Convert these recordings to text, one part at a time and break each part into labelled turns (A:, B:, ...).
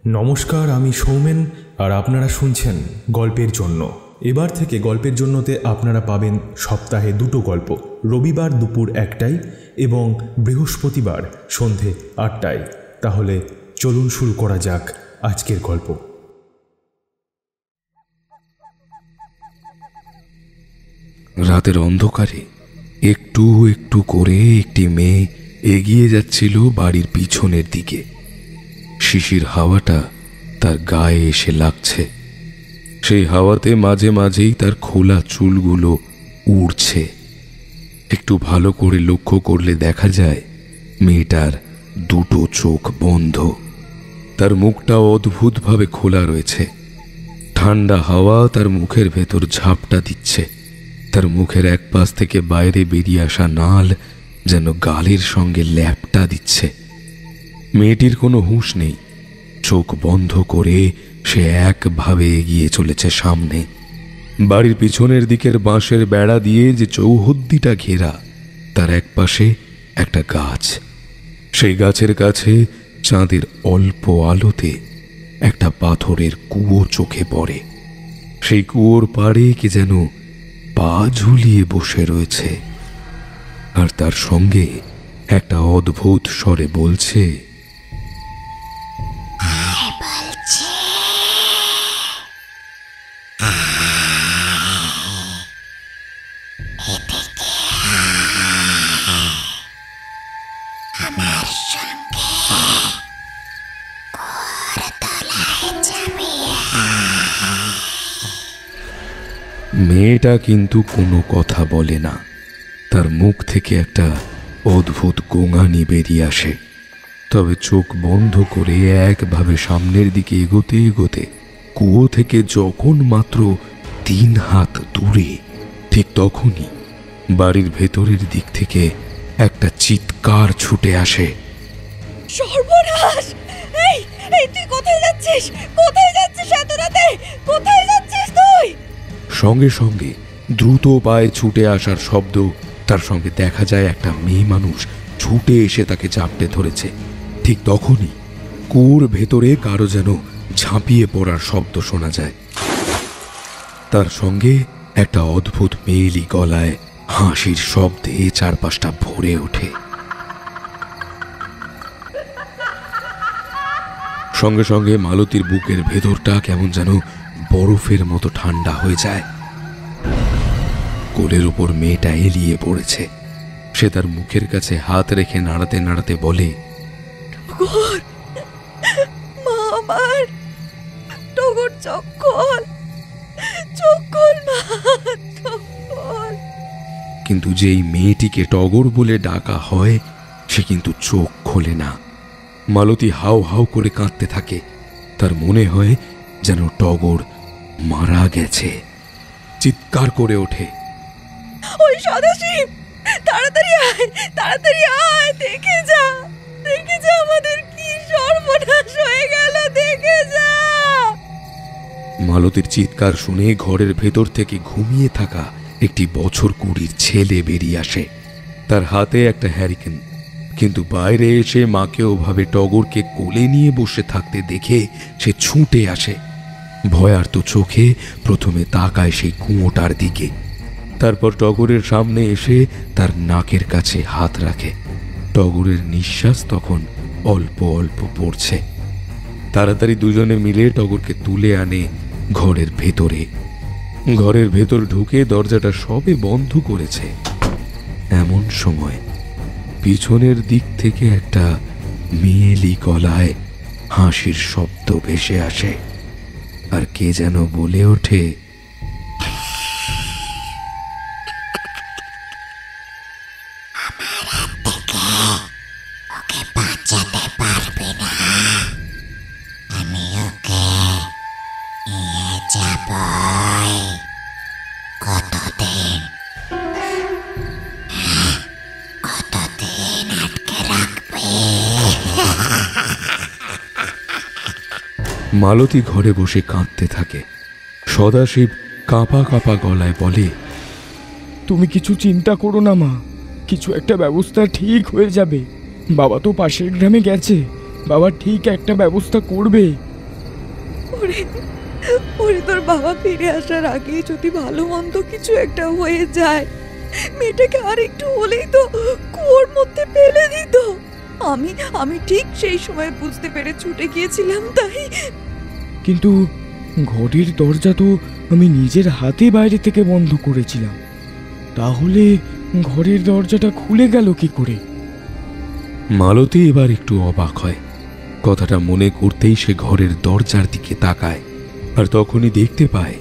A: নমস্কার, আমি সৌমেন আর আপনারা শুনছেন গল্পের জন্য। এবার থেকে গল্পের জন্যতে আপনারা পাবেন সপ্তাহে 2টো গল্প, রবিবার দুপুর 1টায় এবং বৃহস্পতিবার সন্ধে 8টায়। তাহলে চলুন শুরু করা যাক আজকের গল্প।
B: রাতের অন্ধকারে একটু একটু করে একটি মেয়ে এগিয়ে যাচ্ছিল বাড়ির পিছনের দিকে। শিশির হাওয়াটা তার গায়ে এসে লাগছে। সেই হাওয়াতে মাঝে মাঝেই তার খোলা চুলগুলো উড়ছে। একটু ভালো করে লক্ষ্য করলে দেখা যায় মেয়েটার দুটো চোখ বন্ধ। তার মুখটা অদ্ভুতভাবে খোলা রয়েছে। ঠান্ডা হাওয়া তার মুখের ভেতর ঝাপটা দিচ্ছে। তার মুখের এক পাশ থেকে বাইরে বেরিয়ে আসা নাল যেন গালের সঙ্গে ল্যাপটা দিচ্ছে। মেয়েটির কোনো হুঁশ নেই। চোখ বন্ধ করে সে একভাবে এগিয়ে চলেছে সামনে। বাড়ির পিছনের দিকের বাঁশের বেড়া দিয়ে যে চৌহদ্দিটা ঘেরা, তার এক পাশে একটা গাছ। সেই গাছের কাছে চাঁদের অল্প আলোতে একটা পাথরের কুয়ো চোখে পড়ে। সেই কুয়োর পাড়ে কে যেন পা ঝুলিয়ে বসে রয়েছে, আর তার সঙ্গে একটা অদ্ভুত স্বরে বলছে, মেয়েটা কিন্তু কোনো কথা বলে না। তার মুখ থেকে একটা অদ্ভুত গোঙানি বেরিয়ে আসে। তবে চোখ বন্ধ করে একভাবে সামনের দিকে এগোতে এগোতে কুয়ো থেকে যখন মাত্র 3 হাত দূরে, ঠিক তখনই বাড়ির ভেতরের দিক থেকে একটা চিৎকার ছুটে আসে।
C: সর্বনাশ! এই তুই কোথায় যাচ্ছিস? কোথায় যাচ্ছিস এত রাতে? কোথায় যাচ্ছিস তুই?
B: সঙ্গে সঙ্গে দ্রুত পায়ে ছুটে আসার শব্দ, তার সঙ্গে দেখা যায় একটা মেয়ে মানুষ ছুটে এসে তাকে চাপটে ধরেছে। ঠিক তখনই কুয়োর ভেতরে কারো যেন ঝাঁপিয়ে পড়ার শব্দ শোনা যায়। তার সঙ্গে একটা অদ্ভুত মেয়েলি গলায় হাসির শব্দে চারপাশটা ভরে ওঠে। সঙ্গে সঙ্গে মালতীর বুকের ভেতরটা কেমন যেন বরফের মতো ঠান্ডা হয়ে যায়। কোলের উপর মেয়েটা এলিয়ে পড়েছে। সে তার মুখের কাছে হাত রেখে নাড়াতে নাড়াতে বলে,
C: মা আমার, টগর চোখ খোল, চোখ খোল মা, চোখ খোল।
B: কিন্তু যেই মেয়েটিকে টগর বলে ডাকা হয় সে কিন্তু চোখ খোলে না। মালতী হাউ হাউ করে কাঁদতে থাকে। তার মনে হয় যেন টগর মারা গেছে। চিৎকার করে ওঠে,
C: ওই সদাশিব, তাড়াতাড়ি আয়, তাড়াতাড়ি আয়, দেখে যা, দেখে যা আমাদের কি সর্বনাশ হয়ে গেল, দেখে যা।
B: মালতীর চিৎকার শুনে ঘরের ভেতর থেকে ঘুমিয়ে থাকা একটি বছর 20 ছেলে বেরিয়ে আসে। তার হাতে একটা হ্যারিকেন। কিন্তু বাইরে এসে মাকে ওভাবে টগরকে কোলে নিয়ে বসে থাকতে দেখে সে ছুটে আসে। ভয়ার্ত চোখে প্রথমে তাকায় সেই কুয়োটার দিকে, তারপর টগরের সামনে এসে তার নাকের কাছে হাত রাখে। টগরের নিঃশ্বাস তখন অল্প অল্প পড়ছে। তাড়াতাড়ি দুজনে মিলে টগরকে তুলে আনে ঘরের ভেতরে। ঘরের ভেতর ঢুকে দরজাটা সবে বন্ধ করেছে, এমন সময় পিছনের দিক থেকে একটা মেয়েলি গলায় হাসির শব্দ ভেসে আসে, আর কে যেন বলে ওঠে,
D: ওকে বাঁচাতে পারবে না, আমি ওকে নিয়ে যাবই। কতদিন আটকে রাখবে?
B: মালতী ঘরে বসে কাঁদতে থাকে। সদাশিব কাঁপা কাঁপা গলায় বলে,
E: তুমি কিছু চিন্তা করো না মা, কিছু একটা ব্যবস্থা ঠিক হয়ে যাবে। বাবা তো পাশের গ্রামে গেছে, বাবা ঠিক একটা ব্যবস্থা করবে।
C: ওরে ওরে, তোর বাবা ফিরে আসার আগে যদি ভালো মন্দ কিছু একটা হয়ে যায়, মেয়েটাকে আর একটু হলেই তো কুয়োর মধ্যে ফেলে দিত। আমি আমি ঠিক সেই সময় বুঝতে পেরে ছুটে গিয়েছিলাম, তাই।
E: কিন্তু ঘরের দরজা তো আমি নিজের হাতে বাইরে থেকে বন্ধ করেছিলাম, তাহলে ঘরের দরজাটা খুলে গেল কি করে?
B: মালতী এবার একটু অবাক হয়। কথাটা মনে করতেই সে ঘরের দরজার দিকে তাকায়, আর তখনই দেখতে পায়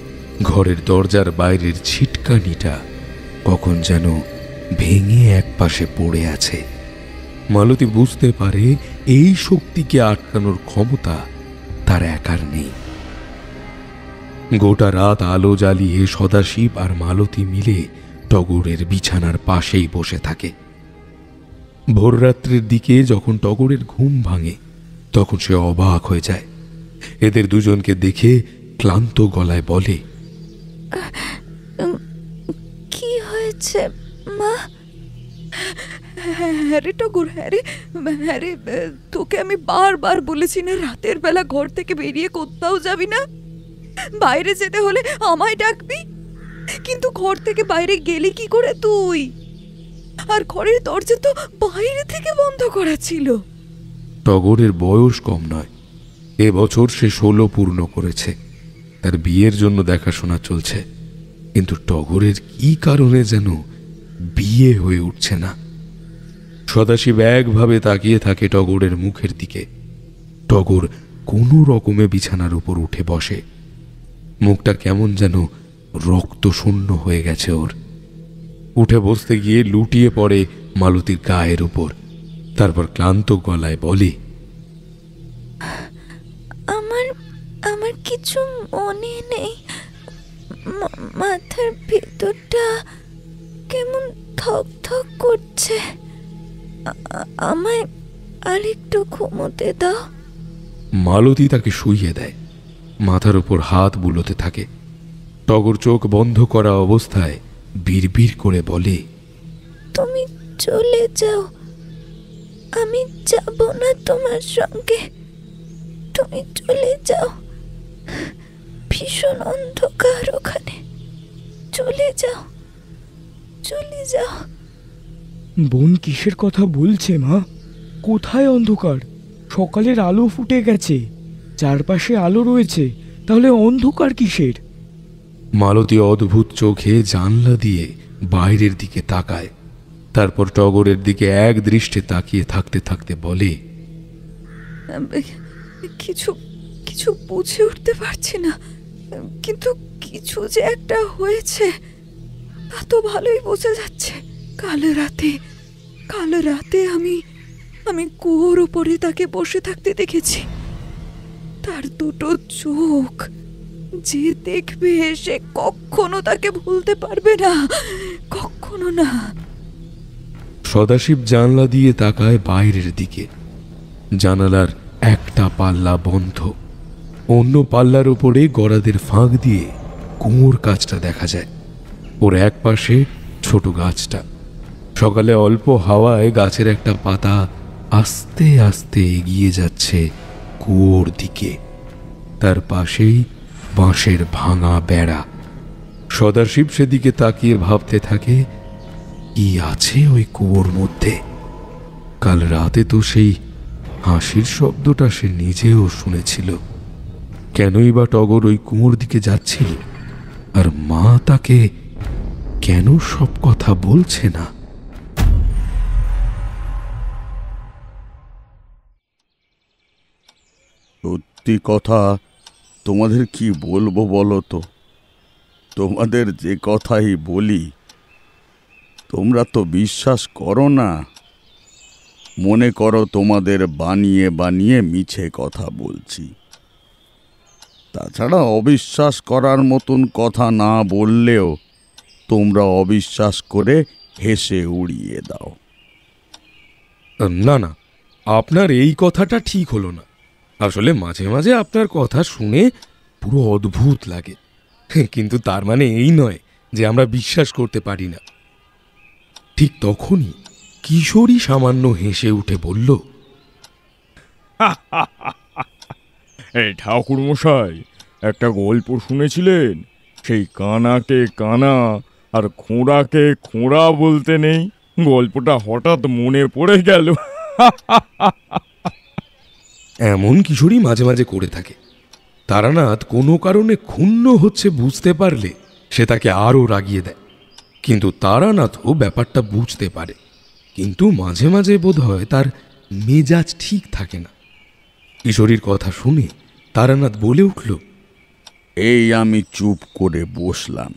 B: ঘরের দরজার বাইরের ছিটকানিটা কখন যেন ভেঙে একপাশে পড়ে আছে। মালতী বুঝতে পারে এই শক্তিকে আটকানোর ক্ষমতা তার একার নেই। গোটা রাত আলো জ্বালিয়ে সদাশিব আর মালতী মিলে টগরের বিছানার পাশেই বসে থাকে। ভোররাত্রের দিকে যখন টগরের ঘুম ভাঙে, তখন সে অবাক হয়ে যায়। এদের দুজনকে দেখে ক্লান্ত গলায় বলে,
C: কি হয়েছে মা? হ্যাঁ রে টগর, হ্যাঁ রে, তোকে আমি বারবার বলেছি না রাতের বেলা ঘর থেকে বেরিয়ে কোথাও যাবি না, বাইরে যেতে হলে আমায় ডাকবি। কিন্তু ঘর থেকে বাইরে গেলি কি করে তুই? আর ঘরের দরজা তো বাইরে থেকে বন্ধ করা ছিল।
B: টগরের বয়স কম নয়, এবছর সে 16 পূর্ণ করেছে। তার বিয়ের জন্য দেখাশোনা চলছে, কিন্তু টগরের কি কারণে যেন বিয়ে হয়ে উঠছে না। সদাশিব একভাবে তাকিয়ে থাকে টগরের মুখের দিকে। টগর কোনো রকমে বিছানার উপর উঠে বসে। মুখটা কেমন যেন রক্ত শূন্য হয়ে গেছে ওর। উঠে বসতে গিয়ে লুটিয়ে পড়ে মালতীর গায়ের উপর। তারপর ক্লান্ত গলায় বলে,
C: আমার কিছু মনে নেই, মাথার ভেতরটা কেমন থক থক করছে, আমায় আরেকটু ঘুমোতে দাও।
B: মালতী তাকে শুইয়ে দেয়, মাথার উপর হাত বুলোতে থাকে। টগর চোখ বন্ধ করা অবস্থায় বিড়বিড় করে বলে,
C: তুমি চলে যাও, আমি যাব না তোমার সঙ্গে, তুমি চলে যাও, ভীষণ অন্ধকার ওখানে, চলে যাও, চলে যাও।
E: বোন কিসের কথা বলছে মা? কোথায় অন্ধকার? সকালের আলো ফুটে গেছে, চারপাশে আলো রয়েছে, তাহলে অন্ধকার কিসের?
B: মালতী অদ্ভুত চোখে জানলা দিয়ে বাইরের দিকে তাকায়। তারপর টগরের দিকে এক দৃষ্টে তাকিয়ে থাকতে থাকতে বলে,
C: কিছু কিছু বুঝে উঠতে পারছি না, কিন্তু কিছু যে একটা হয়েছে তা তো ভালোই বোঝা যাচ্ছে। কাল রাতে আমি কুয়োর ওপরে তাকে বসে থাকতে দেখেছি। তার দুটো চোখ যে দেখবে সে কখনো তাকে ভুলতে পারবে না, কখনো না।
B: সদাশিব জানলা দিয়ে তাকায় বাইরের দিকে। জানালার একটা পাল্লা বন্ধ, অন্য পাল্লার উপরে গড়াদের ফাঁক দিয়ে কুয়োর কাছটা দেখা যায়। ওর এক পাশে ছোট গাছটা। সকালে অল্প হাওয়ায় গাছের একটা পাতা আস্তে আস্তে এগিয়ে যাচ্ছে কুয়োর দিকে। তার পাশেই বাঁশের ভাঙা বেড়া। সদাশিব সেদিকে তাকিয়ে ভাবতে থাকে, কি আছে ওই কুয়োর মধ্যে? কাল রাতে তো সেই হাসির শব্দটা সে নিজেও শুনেছিল। কেনই বা টগর ওই কুয়োর দিকে যাচ্ছিল, আর মা তাকে কেন সব কথা বলছে না?
F: সত্যি কথা তোমাদের কি বলবো বলো তো? তোমাদের যে কথাই বলি তোমরা তো বিশ্বাস করো না। মনে করো তোমাদের বানিয়ে বানিয়ে মিছে কথা বলছি। তাছাড়া অবিশ্বাস করার মতন কথা না বললেও তোমরা অবিশ্বাস করে হেসে উড়িয়ে দাও।
B: না না, আপনার এই কথাটা ঠিক হলো না। আসলে মাঝে মাঝে আপনার কথা শুনে পুরো অদ্ভুত লাগে, কিন্তু তার মানে এই নয় যে আমরা বিশ্বাস করতে পারি না। ঠিক তখনই কিশোরী সামান্য হেসে উঠে বলল,
E: ঠাকুর মশাই,
G: একটা গল্প শুনেছিলেন? সেই কানাকে কানা আর খোঁড়াকে খোঁড়া বলতে নেই। গল্পটা হঠাৎ মনে পড়ে গেল।
B: এমন কিশোরী মাঝে মাঝে করে থাকে। তারানাথ কোনো কারণে ক্ষুণ্ণ হচ্ছে বুঝতে পারলে সে তাকে আরও রাগিয়ে দেয়। কিন্তু তারানাথও ব্যাপারটা বুঝতে পারে, কিন্তু মাঝে মাঝে বোধ হয় তার মেজাজ ঠিক থাকে না। কিশোরীর কথা শুনে তারানাথ বলে উঠল,
F: এই আমি চুপ করে বসলাম,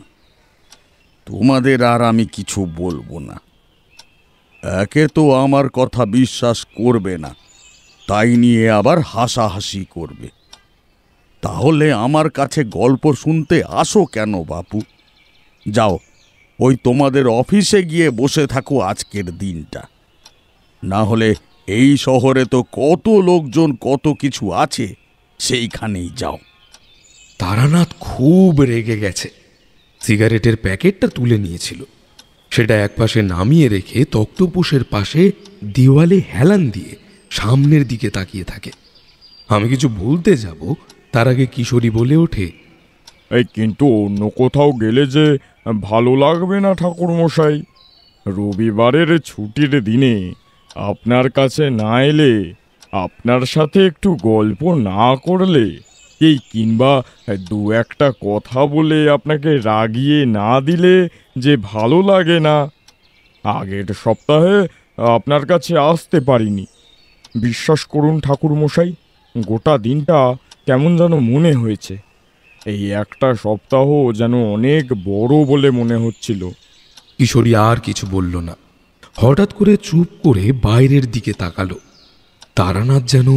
F: তোমাদের আর আমি কিছু বলবো না। একে তো আমার কথা বিশ্বাস করবে না, তাই নিয়ে আবার হাসাহাসি করবে। তাহলে আমার কাছে গল্প শুনতে আসো কেন বাপু? যাও, ওই তোমাদের অফিসে গিয়ে বসে থাকো আজকের দিনটা। না হলে এই শহরে তো কত লোকজন কত কিছু আছে, সেইখানেই যাও।
B: তারানাথ খুব রেগে গেছে। সিগারেটের প্যাকেটটা তুলে নিয়েছিল, সেটা একপাশে নামিয়ে রেখে তক্তপোষের পাশে দেওয়ালে হেলান দিয়ে সামনের দিকে তাকিয়ে থাকে। আমি কিছু বলতে যাব, তার আগে কিশোরী বলে ওঠে,
G: এই কিন্তু অন্য কোথাও গেলে যে ভালো লাগবে না ঠাকুরমশাই। রবিবারের ছুটির দিনে আপনার কাছে না এলে, আপনার সাথে একটু গল্প না করলে, এই কিংবা দু একটা কথা বলে আপনাকে রাগিয়ে না দিলে যে ভালো লাগে না। আগের সপ্তাহে আপনার কাছে আসতে পারিনি। বিশ্বাস করুন ঠাকুরমশাই, গোটা দিনটা কেমন যেন মনে হয়েছে। এই একটা সপ্তাহ যেন অনেক বড় বলে মনে হচ্ছিল।
B: কিশোরী আর কিছু বলল না। হঠাৎ করে চুপ করে বাইরের দিকে তাকালো। তারানাথ যেন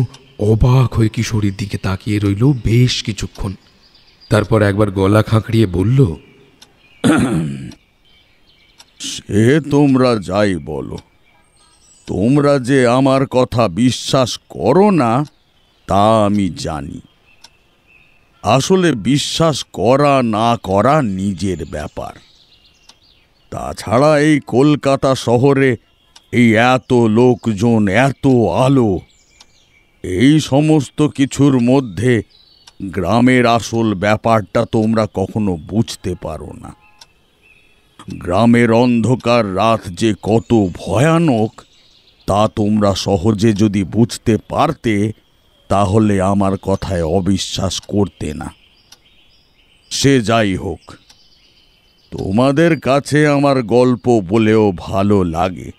B: অবাক হয়ে কিশোরীর দিকে তাকিয়ে রইল বেশ কিছুক্ষণ। তারপর একবার গলা খাঁকড়িয়ে বলল,
F: সে তোমরা যাই বলো, তোমরা যে আমার কথা বিশ্বাস করো না তা আমি জানি। আসলে বিশ্বাস করা না করা নিজের ব্যাপার। তাছাড়া এই কলকাতা শহরে এই এত লোকজন, এত আলো, এই সমস্ত কিছুর মধ্যে গ্রামের আসল ব্যাপারটা তোমরা কখনো বুঝতে পারো না। গ্রামের অন্ধকার রাত যে কত ভয়ানক তা তোমরা সহজে যদি বুঝতে পারতে, তাহলে আমার কথায় অবিশ্বাস করতে না। সে যাই হোক, তোমাদের কাছে আমার গল্প বলেও ভালো লাগে,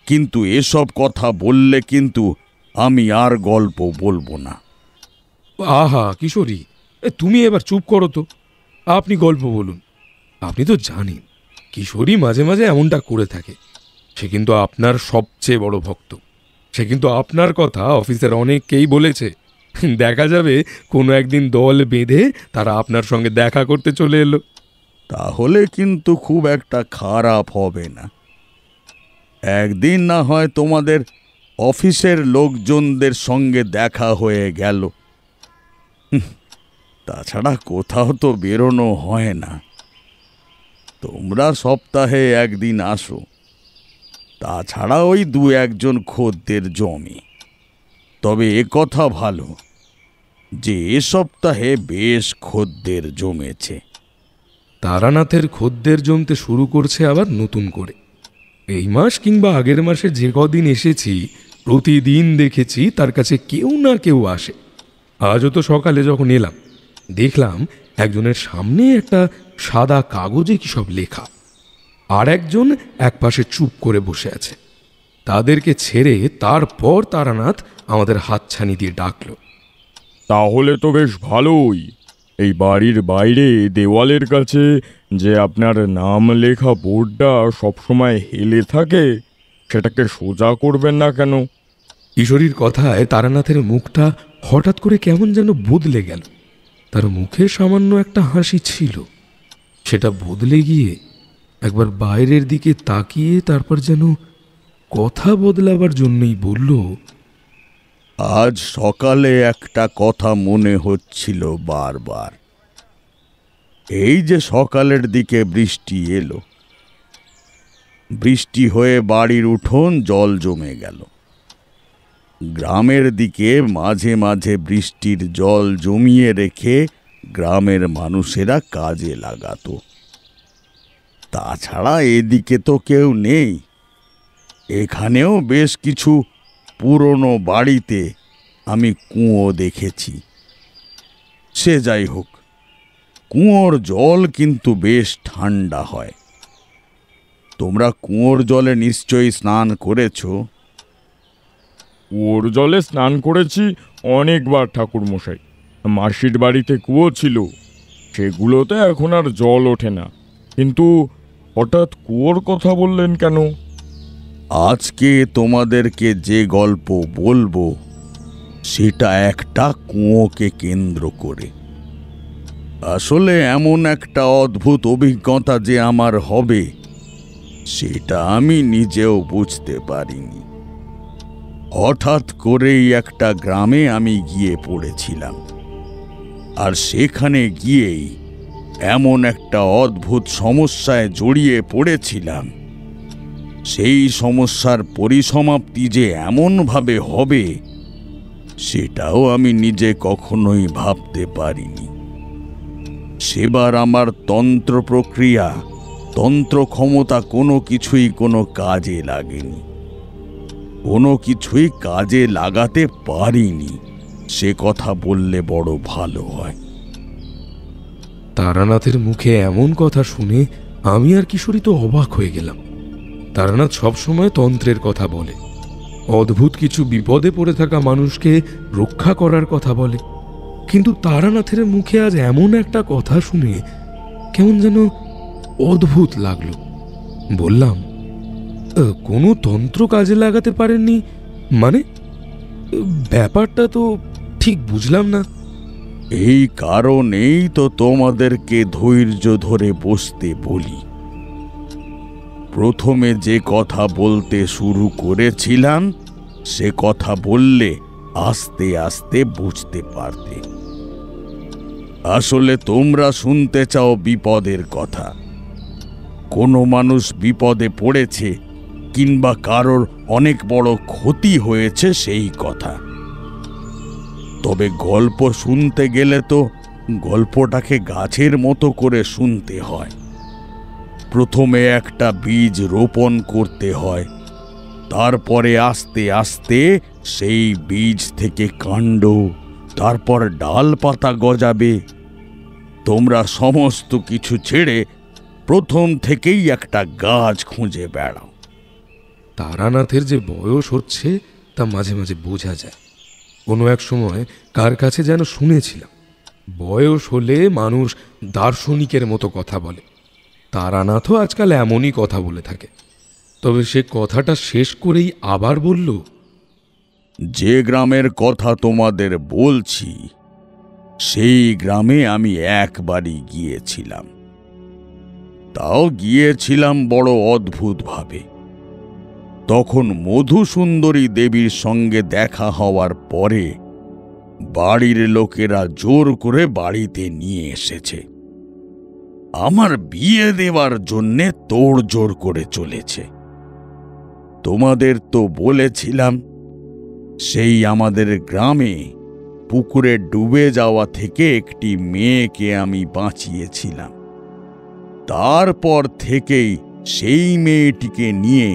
F: কিন্তু এসব কথা বললে কিন্তু আমি আর গল্প বলবো না।
B: আহা কিশোরী, তুমি এবার চুপ করো তো, আপনি গল্প বলুন। আপনি তো জানেন কিশোরী মাঝে মাঝে এমনটা করে থাকে। সে কিন্তু আপনার সবচেয়ে বড় ভক্ত। সে কিন্তু আপনার কথা অফিসের অনেককেই বলেছে। দেখা যাবে কোনো একদিন দল বেঁধে তারা আপনার সঙ্গে দেখা করতে চলে এলো।
F: তাহলে কিন্তু খুব একটা খারাপ হবে না। একদিন না হয় তোমাদের অফিসের লোকজনদের সঙ্গে দেখা হয়ে গেল। তাছাড়া কোথাও তো বেরোনো হয় না। তোমরা সপ্তাহে একদিন আসো, তাছাড়া ওই দু একজন খদ্দের জমে। তবে এ কথা ভালো যে এ সপ্তাহে বেশ খদ্দের জমেছে।
B: তারানাথের খদ্দের জমতে শুরু করছে আবার নতুন করে। এই মাস কিংবা আগের মাসে যে কদিন এসেছি, প্রতিদিন দেখেছি তার কাছে কেউ না কেউ আসে। আজও তো সকালে যখন এলাম, দেখলাম একজনের সামনে একটা সাদা কাগজে কি সব লেখা, আর একজন একপাশে চুপ করে বসে আছে। তাদেরকে ছেড়ে তারপর তারানাথ আমাদের হাতছানি দিয়ে ডাকলো।
G: তাহলে তো বেশ ভালোই। এই বাড়ির বাইরে দেওয়ালের কাছে যে আপনার নাম লেখা বোর্ডটা সবসময় হেলে থাকে, সেটাকে সোজা করবেন না কেন?
B: কিশোরীর কথায় তারানাথের মুখটা হঠাৎ করে কেমন যেন বদলে গেল। তার মুখে সামান্য একটা হাসি ছিল, সেটা বদলে গিয়ে একবার বাইরের দিকে তাকিয়ে তারপর যেন কথা বদলাবার জন্যই বলল,
F: আজ সকালে একটা কথা মনে হচ্ছিল বারবার। এই যে সকালের দিকে বৃষ্টি এলো, বৃষ্টি হয়ে বাড়ির উঠোন জল জমে গেল। গ্রামের দিকে মাঝে মাঝে বৃষ্টির জল জমিয়ে রেখে গ্রামের মানুষেরা কাজে লাগাতো। তাছাড়া এদিকে তো কেউ নেই। এখানেও বেশ কিছু পুরনো বাড়িতে আমি কুয়ো দেখেছি। সে যাই হোক, কুয়োর জল কিন্তু বেশ ঠান্ডা হয়। তোমরা কুয়োর জলে নিশ্চয়ই স্নান করেছো।
G: কুয়োর জলে স্নান করেছি অনেকবার ঠাকুরমশাই। মাসির বাড়িতে কুয়ো ছিল, সেগুলোতে এখন আর জল ওঠে না। কিন্তু হঠাৎ কুয়োর কথা বললেন কেন?
F: আজকে তোমাদেরকে যে গল্প বলবো সেটা একটা কুয়োকে কেন্দ্র করে। আসলে এমন একটা অদ্ভুত অভিজ্ঞতা যে আমার হবে সেটা আমি নিজেও বুঝতে পারিনি। হঠাৎ করেই একটা গ্রামে আমি গিয়ে পড়েছিলাম, আর সেখানে গিয়েই এমন একটা অদ্ভুত সমস্যায় জড়িয়ে পড়েছিলাম। সেই সমস্যার পরিসমাপ্তি যে এমনভাবে হবে সেটাও আমি নিজে কখনোই ভাবতে পারিনি। সেবার আমার তন্ত্র প্রক্রিয়া, তন্ত্র ক্ষমতা কোনো কিছুই কোনো কাজে লাগেনি, কোনো কিছুই কাজে লাগাতে পারিনি। সে কথা বললে বড় ভালো হয়।
B: তারানাথের মুখে এমন কথা শুনে আমি আর কিশোরী তো অবাক হয়ে গেলাম। তারানাথ সবসময় তন্ত্রের কথা বলে, অদ্ভুত কিছু বিপদে পড়ে থাকা মানুষকে রক্ষা করার কথা বলে, কিন্তু তারানাথের মুখে আজ এমন একটা কথা শুনে কেমন যেন অদ্ভুত লাগলো। বললাম, কোনো তন্ত্র কাজে লাগাতে পারেননি মানে? ব্যাপারটা তো ঠিক বুঝলাম না।
F: এই কারণেই তো তোমাদেরকে ধৈর্য ধরে বসতে বলি। প্রথমে যে কথা বলতে শুরু করেছিলাম সে কথা বললে আস্তে আস্তে বুঝতে পারতে। আসলে তোমরা শুনতে চাও বিপদের কথা, কোনো মানুষ বিপদে পড়েছে কিংবা কারোর অনেক বড় ক্ষতি হয়েছে সেই কথা। তবে গল্প শুনতে গেলে তো গল্পটাকে গাছের মতো করে শুনতে হয়। প্রথমে একটা বীজ রোপণ করতে হয়, তারপরে আস্তে আস্তে সেই বীজ থেকে কাণ্ড, তারপর ডাল পাতা গজাবে। তোমরা সমস্ত কিছু ছেড়ে প্রথম থেকেই একটা গাছ খুঁজে বেড়াও।
B: তারানাথের যে বয়স হচ্ছে তা মাঝে মাঝে বোঝা যায়। কোনো এক সময় কার কাছে যেন শুনেছিলাম, বয়স হলে মানুষ দার্শনিকের মতো কথা বলে। তারানাথও আজকাল এমনই কথা বলে থাকে। তবে সে কথাটা শেষ করেই আবার বলল,
F: যে গ্রামের কথা তোমাদের বলছি সেই গ্রামে আমি একবারই গিয়েছিলাম। তাও গিয়েছিলাম বড় অদ্ভুতভাবে। তখন মধুসুন্দরী দেবীর সঙ্গে দেখা হওয়ার পরে বাড়ির লোকেরা জোর করে বাড়িতে নিয়ে এসেছে। আমার বিয়ে দেওয়ার জন্যে তোড়জোড় করে চলেছে। তোমাদের তো বলেছিলাম সেই আমাদের গ্রামে পুকুরে ডুবে যাওয়া থেকে একটি মেয়েকে আমি বাঁচিয়েছিলাম। তারপর থেকেই সেই মেয়েটিকে নিয়ে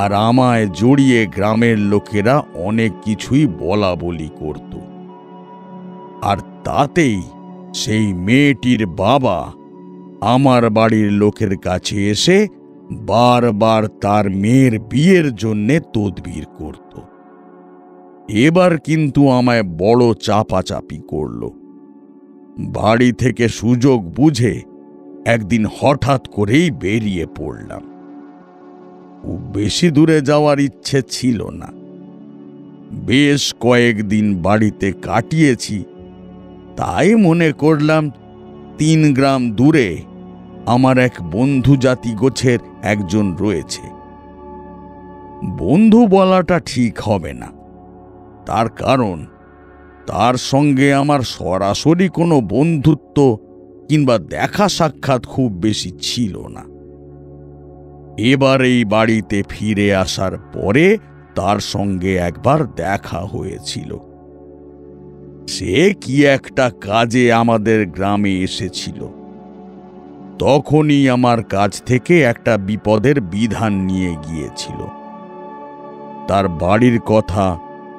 F: আর আমায় জড়িয়ে গ্রামের লোকেরা অনেক কিছুই বলা বলি করত। আর তাতেই সেই মেয়েটির বাবা আমার বাড়ির লোকের কাছে এসে বারবার তার মেয়ের বিয়ের জন্যে তদবির করত। এবার কিন্তু আমায় বড় চাপাচাপি করল। বাড়ি থেকে সুযোগ বুঝে একদিন হঠাৎ করেই বেরিয়ে পড়লাম। বেশি দূরে যাওয়ার ইচ্ছে ছিল না। বেশ কয়েকদিন বাড়িতে কাটিয়েছি, তাই মনে করলাম 3 গ্রাম দূরে আমার এক বন্ধু জাতি গোছের একজন রয়েছে। বন্ধু বলাটা ঠিক হবে না, তার কারণ তার সঙ্গে আমার সরাসরি কোনো বন্ধুত্ব কিংবা দেখা সাক্ষাৎ খুব বেশি ছিল না। এবার এই বাড়িতে ফিরে আসার পরে তার সঙ্গে একবার দেখা হয়েছিল। সে কি একটা কাজে আমাদের গ্রামে এসেছিল। তখনই আমার কাছ থেকে একটা বিপদের বিধান নিয়ে গিয়েছিল। তার বাড়ির কথা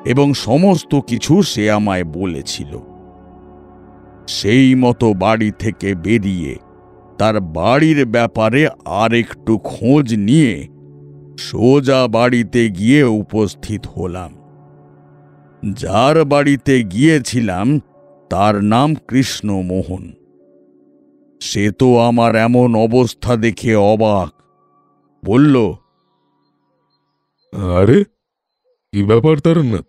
F: এবং সমস্ত কিছু সে আমায় বলেছিল। সেই মতো বাড়ি থেকে বেরিয়ে তার বাড়ির ব্যাপারে আর একটু খোঁজ নিয়ে সোজা বাড়িতে গিয়ে উপস্থিত হলাম। যার বাড়িতে গিয়েছিলাম তার নাম কৃষ্ণমোহন। সে তো আমার এমন অবস্থা দেখে অবাক। বলল,
B: আরে কি ব্যাপার তারনাথ,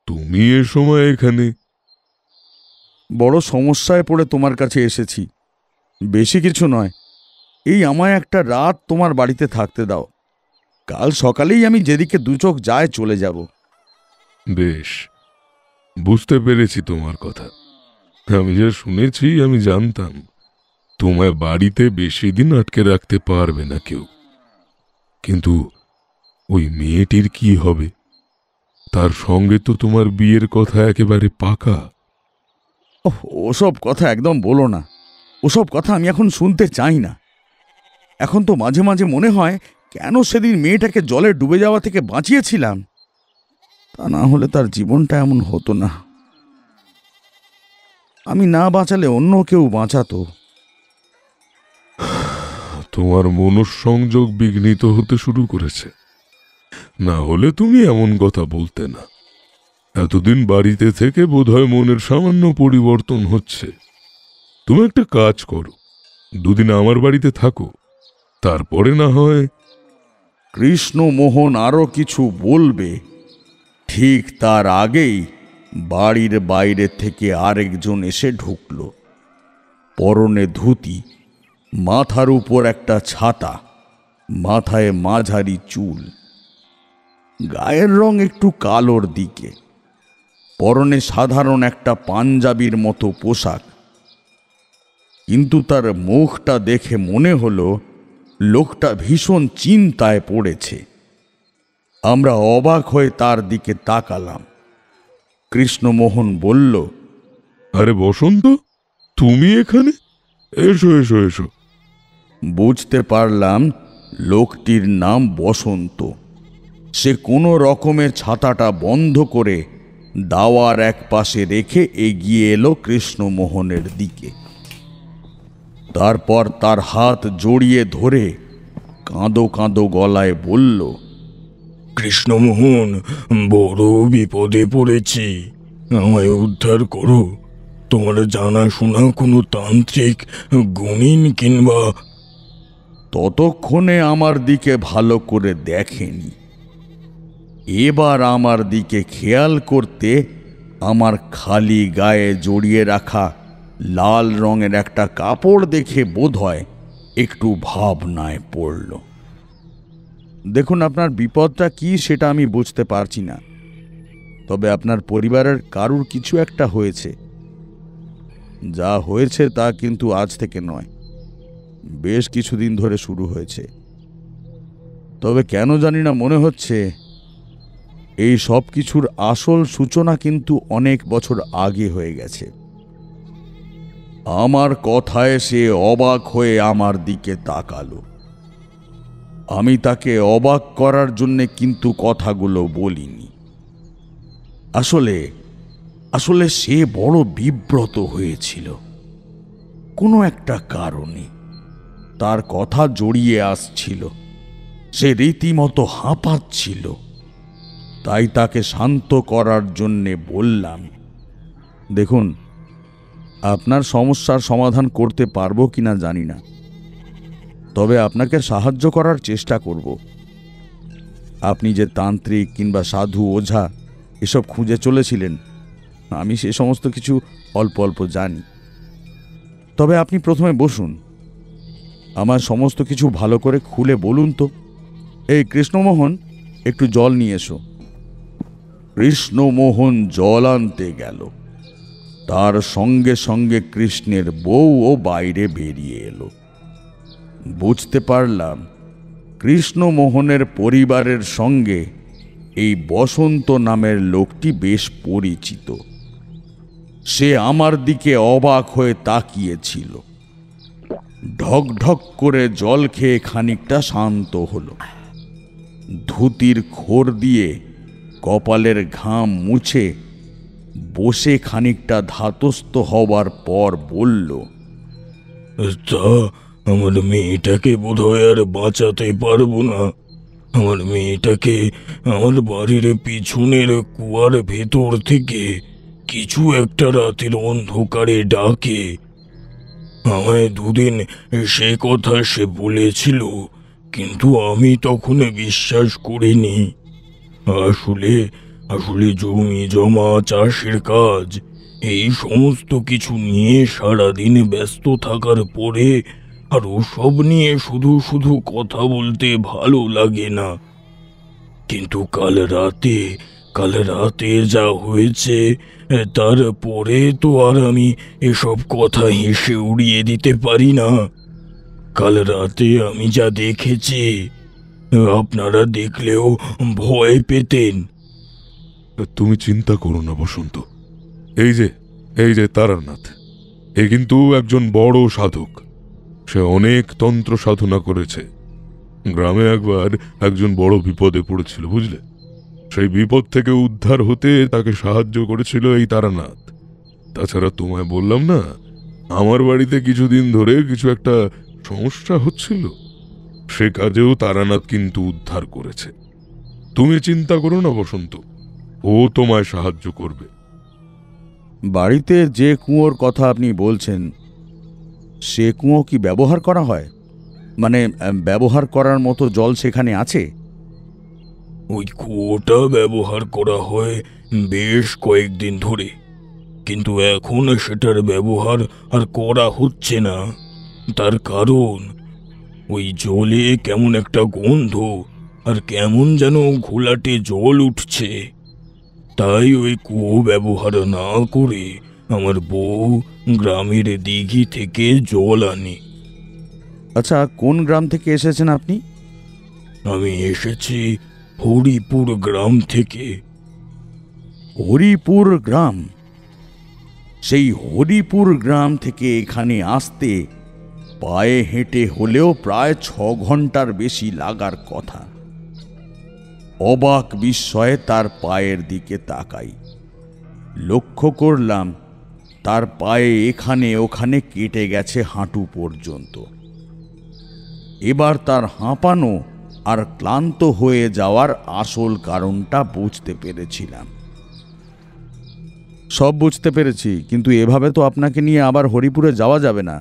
B: তুমি এ সময় এখানে?
F: বড় সমস্যায় পড়ে তোমার কাছে এসেছি। বেশি কিছু নয়, এই আমায় একটা রাত তোমার বাড়িতে থাকতে দাও। কাল সকালেই আমি যেদিকে দু চোখ যায় চলে যাব।
B: বেশ, বুঝতে পেরেছি তোমার কথা। আমি যা শুনেছি আমি জানতাম তোমায় বাড়িতে বেশি দিন আটকে রাখতে পারবে না কেউ। কিন্তু ওই মেয়েটির কি হবে? তার সঙ্গে তো তোমার বিয়ের কথা একেবারে পাকা।
F: ওসব কথা একদম বলো না। ওসব কথা আমি এখন শুনতে চাই না। এখন তো মাঝে মাঝে মনে হয় কেন সেদিন মেয়েটাকে জলে ডুবে যাওয়া থেকে বাঁচিয়েছিলাম। তা না হলে তার জীবনটা এমন হতো না। আমি না বাঁচালে অন্য কেউ বাঁচাতো।
B: তোমার মনঃসংযোগ বিঘ্নিত হতে শুরু করেছে। না হলে তুমি এমন কথা বলতে না। এতদিন বাড়িতে থেকে বোধহয় মনের সামান্য পরিবর্তন হচ্ছে। তুমি একটা কাজ করো, দুদিন আমার বাড়িতে থাকো, তারপরে না হয়।
F: কৃষ্ণমোহন আরো কিছু বলবে, ঠিক তার আগেই বাড়ির বাইরে থেকে আরেকজন এসে ঢুকল। পরনে ধুতি, মাথার উপর একটা ছাতা, মাথায় মাঝারি চুল, গায়ের রং একটু কালোর দিকে, পরনে সাধারণ একটা পাঞ্জাবির মতো পোশাক। কিন্তু তার মুখটা দেখে মনে হলো লোকটা ভীষণ চিন্তায় পড়েছে। আমরা অবাক হয়ে তার দিকে তাকালাম। কৃষ্ণমোহন বলল,
B: আরে বসন্ত, তুমি এখানে? এসো এসো এসো।
F: বুঝতে পারলাম লোকটির নাম বসন্ত। সে কোনো রকমের ছাতাটা বন্ধ করে দাওয়ার এক পাশে রেখে এগিয়ে এলো কৃষ্ণমোহনের দিকে। তারপর তার হাত জড়িয়ে ধরে কাঁদো কাঁদো গলায় বলল,
G: কৃষ্ণমোহন, বড় বিপদে পড়েছি, আমায় উদ্ধার করো। তোমার জানাশোনা কোনো তান্ত্রিক, গুণিন কিংবা।
F: ততক্ষণে আমার দিকে ভালো করে দেখেনি। এবার আমার দিকে খেয়াল করতে আমার খালি গায়ে জড়িয়ে রাখা লাল রঙের একটা কাপড় দেখে বোধহয় একটু ভাবনায় পড়ল। দেখুন, আপনার বিপদটা কি সেটা আমি বুঝতে পারছি না, তবে আপনার পরিবারের কারুর কিছু একটা হয়েছে। যা হয়েছে তা কিন্তু আজ থেকে নয়, বেশ কিছুদিন ধরে শুরু হয়েছে। তবে কেন জানি না মনে হচ্ছে এই সব কিছুর আসল সূচনা কিন্তু অনেক বছর আগে হয়ে গেছে। আমার কথায় সে অবাক হয়ে আমার দিকে তাকালো। আমি তাকে অবাক করার জন্যে কিন্তু কথাগুলো বলিনি। আসলে সে বড় বিব্রত হয়েছিল কোনো একটা কারণে। তার কথা জড়িয়ে আসছিল, সে রীতিমতো হাঁপাচ্ছিল। তাই তাকে শান্ত করার জন্যে বললাম, দেখুন, আপনার সমস্যার সমাধান করতে পারবো কিনা জানি না, তবে আপনাকে সাহায্য করার চেষ্টা করব। আপনি যে তান্ত্রিক কিংবা সাধু, ওঝা এসব খুঁজে চলেছিলেন, আমি সে সমস্ত কিছু অল্প অল্প জানি। তবে আপনি প্রথমে বসুন, আমার সমস্ত কিছু ভালো করে খুলে বলুন তো। এই কৃষ্ণমোহন, একটু জল নিয়ে এসো। কৃষ্ণমোহন জল আনতে গেল। তার সঙ্গে সঙ্গে কৃষ্ণের বউও বাইরে বেরিয়ে এলো। বুঝতে পারলাম কৃষ্ণমোহনের পরিবারের সঙ্গে এই বসন্ত নামের লোকটি বেশ পরিচিত। সে আমার দিকে অবাক হয়ে তাকিয়েছিল। ঢক ঢক করে জল খেয়ে খানিকটা শান্ত হলো। ধুতির খোর দিয়ে কপালের ঘাম মুছে বসে খানিকটা ধাতস্থ হবার পর বলল,
E: তা আমার মেয়েটাকে বোধহয় আর বাঁচাতে পারবো না। আমার মেয়েটাকে আমার বাড়ির পিছনের কুয়ার ভেতর থেকে কিছু একটা রাতের অন্ধকারে ডাকে। আমায় দুদিন সে কথা সে বলেছিল, কিন্তু আমি তখন বিশ্বাস করিনি। আসলে আসলে জমি জমা, চাষের কাজ, এই সমস্ত কিছু নিয়ে সারাদিন ব্যস্ত থাকার পরে আর ওসব নিয়ে শুধু শুধু কথা বলতে ভালো লাগে না। কিন্তু কাল রাতে যা হয়েছে তারপরে তো আর আমি এসব কথা হেসে উড়িয়ে দিতে পারি না। কাল রাতে আমি যা দেখেছি আপনারা দেখলেও ভয় পেতেন।
B: তুমি চিন্তা করো না বসন্ত। এই যে তারানাথ, এ কিন্তু একজন বড় সাধক। সে অনেক তন্ত্র সাধনা করেছে। গ্রামে একবার একজন বড় বিপদে পড়েছিল, বুঝলে? সেই বিপদ থেকে উদ্ধার হতে তাকে সাহায্য করেছিল এই তারানাথ। তাছাড়া তোমায় বললাম না, আমার বাড়িতে কিছুদিন ধরে কিছু একটা সমস্যা হচ্ছিল, সে কাজেও তারানাথ কিন্তু উদ্ধার করেছে। তুমি চিন্তা করো না বসন্ত, ও তোমায় সাহায্য করবে।
F: বাড়িতে যে কুয়োর কথা আপনি বলছেন, সে কুয়ো কি ব্যবহার করা হয়? মানে ব্যবহার করার মতো জল সেখানে আছে?
E: ওই কুয়োটা ব্যবহার করা হয় বেশ কয়েকদিন ধরে, কিন্তু এখন সেটার ব্যবহার আর করা হচ্ছে না। তার কারণ ওই জলে কেমন একটা গন্ধ আর কেমন যেন ঘোলাটে জল উঠছে। তাই ওই কুয়ো ব্যবহার না করে আমার বউ গ্রামের দিঘি থেকে জল আনে।
F: আচ্ছা, কোন গ্রাম থেকে এসেছেন আপনি?
E: আমি এসেছি হরিপুর গ্রাম থেকে।
F: হরিপুর গ্রাম? সেই হরিপুর গ্রাম থেকে এখানে আসতে পায়ে হেঁটে হলেও প্রায় 6 ঘন্টার বেশি লাগার কথা। অবাক বিস্ময়ে তার পায়ের দিকে তাকাই। লক্ষ্য করলাম তার পায়ে এখানে ওখানে কেটে গেছে হাঁটু পর্যন্ত। এবার তার হাঁপানো আর ক্লান্ত হয়ে যাওয়ার আসল কারণটা বুঝতে পেরেছিলাম। সব বুঝতে পেরেছি, কিন্তু এভাবে তো আপনাকে নিয়ে আবার হরিপুরে যাওয়া যাবে না।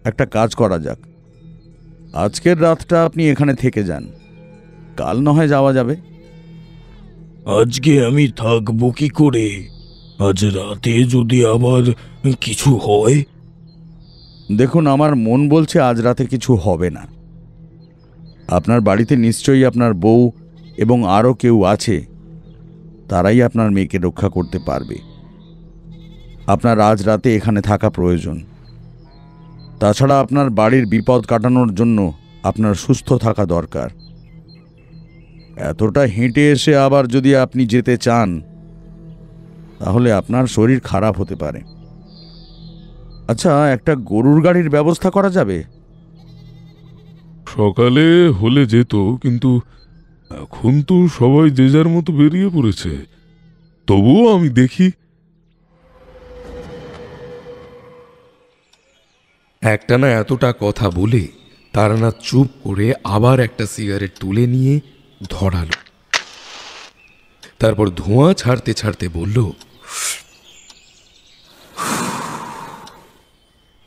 F: একটা কাজ করা যাক, আজকের রাতটা আপনি এখানে থেকে যান, কাল না হয় যাওয়া যাবে।
E: আজকে আমি থাকবো কি করে? আজ রাতে যদি আবার কিছু হয়?
F: দেখুন, আমার মন বলছে আজ রাতে কিছু হবে না। আপনার বাড়িতে নিশ্চয়ই আপনার বউ এবং আরও কেউ আছে, তারাই আপনার মেয়েকে রক্ষা করতে পারবে। আপনার আজ রাতে এখানে থাকা প্রয়োজন। তাছাড়া আপনার বাড়ির বিপদ কাটানোর জন্য আপনার সুস্থ থাকা দরকার। এতটা হেঁটে এসে আবার যদি আপনি যেতে চান, তাহলে আপনার শরীর খারাপ হতে পারে। আচ্ছা, একটা গরুর গাড়ির ব্যবস্থা করা যাবে?
B: সকালে হলে যেত, কিন্তু এখন তো সবাই যে যার মতো বেরিয়ে পড়েছে। তবুও আমি দেখি।
H: একটানা এতটা কথা বলে তারানাথ চুপ করে আবার একটা সিগারেট তুলে নিয়ে ধরালো। তারপর ধোঁয়া ছাড়তে ছাড়তে বলল,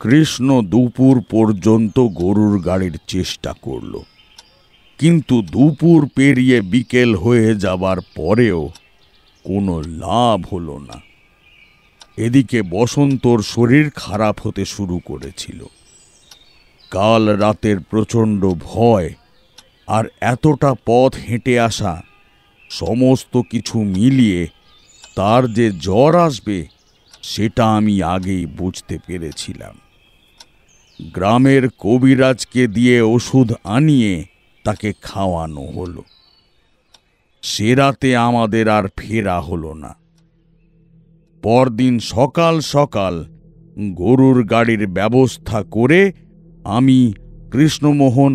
F: কৃষ্ণ দুপুর পর্যন্ত গরুর গাড়ির চেষ্টা করল, কিন্তু দুপুর পেরিয়ে বিকেল হয়ে যাবার পরেও কোনো লাভ হলো না। এদিকে বসন্তর শরীর খারাপ হতে শুরু করেছিল। কাল রাতের প্রচণ্ড ভয় আর এতটা পথ হেঁটে আসা, সমস্ত কিছু মিলিয়ে তার যে জ্বর আসবে সেটা আমি আগেই বুঝতে পেরেছিলাম। গ্রামের কবিরাজকে দিয়ে ওষুধ আনিয়ে তাকে খাওয়ানো হলো। সে রাতে আমাদের আর ফেরা হলো না। পরদিন সকাল সকাল গরুর গাড়ির ব্যবস্থা করে আমি, কৃষ্ণমোহন,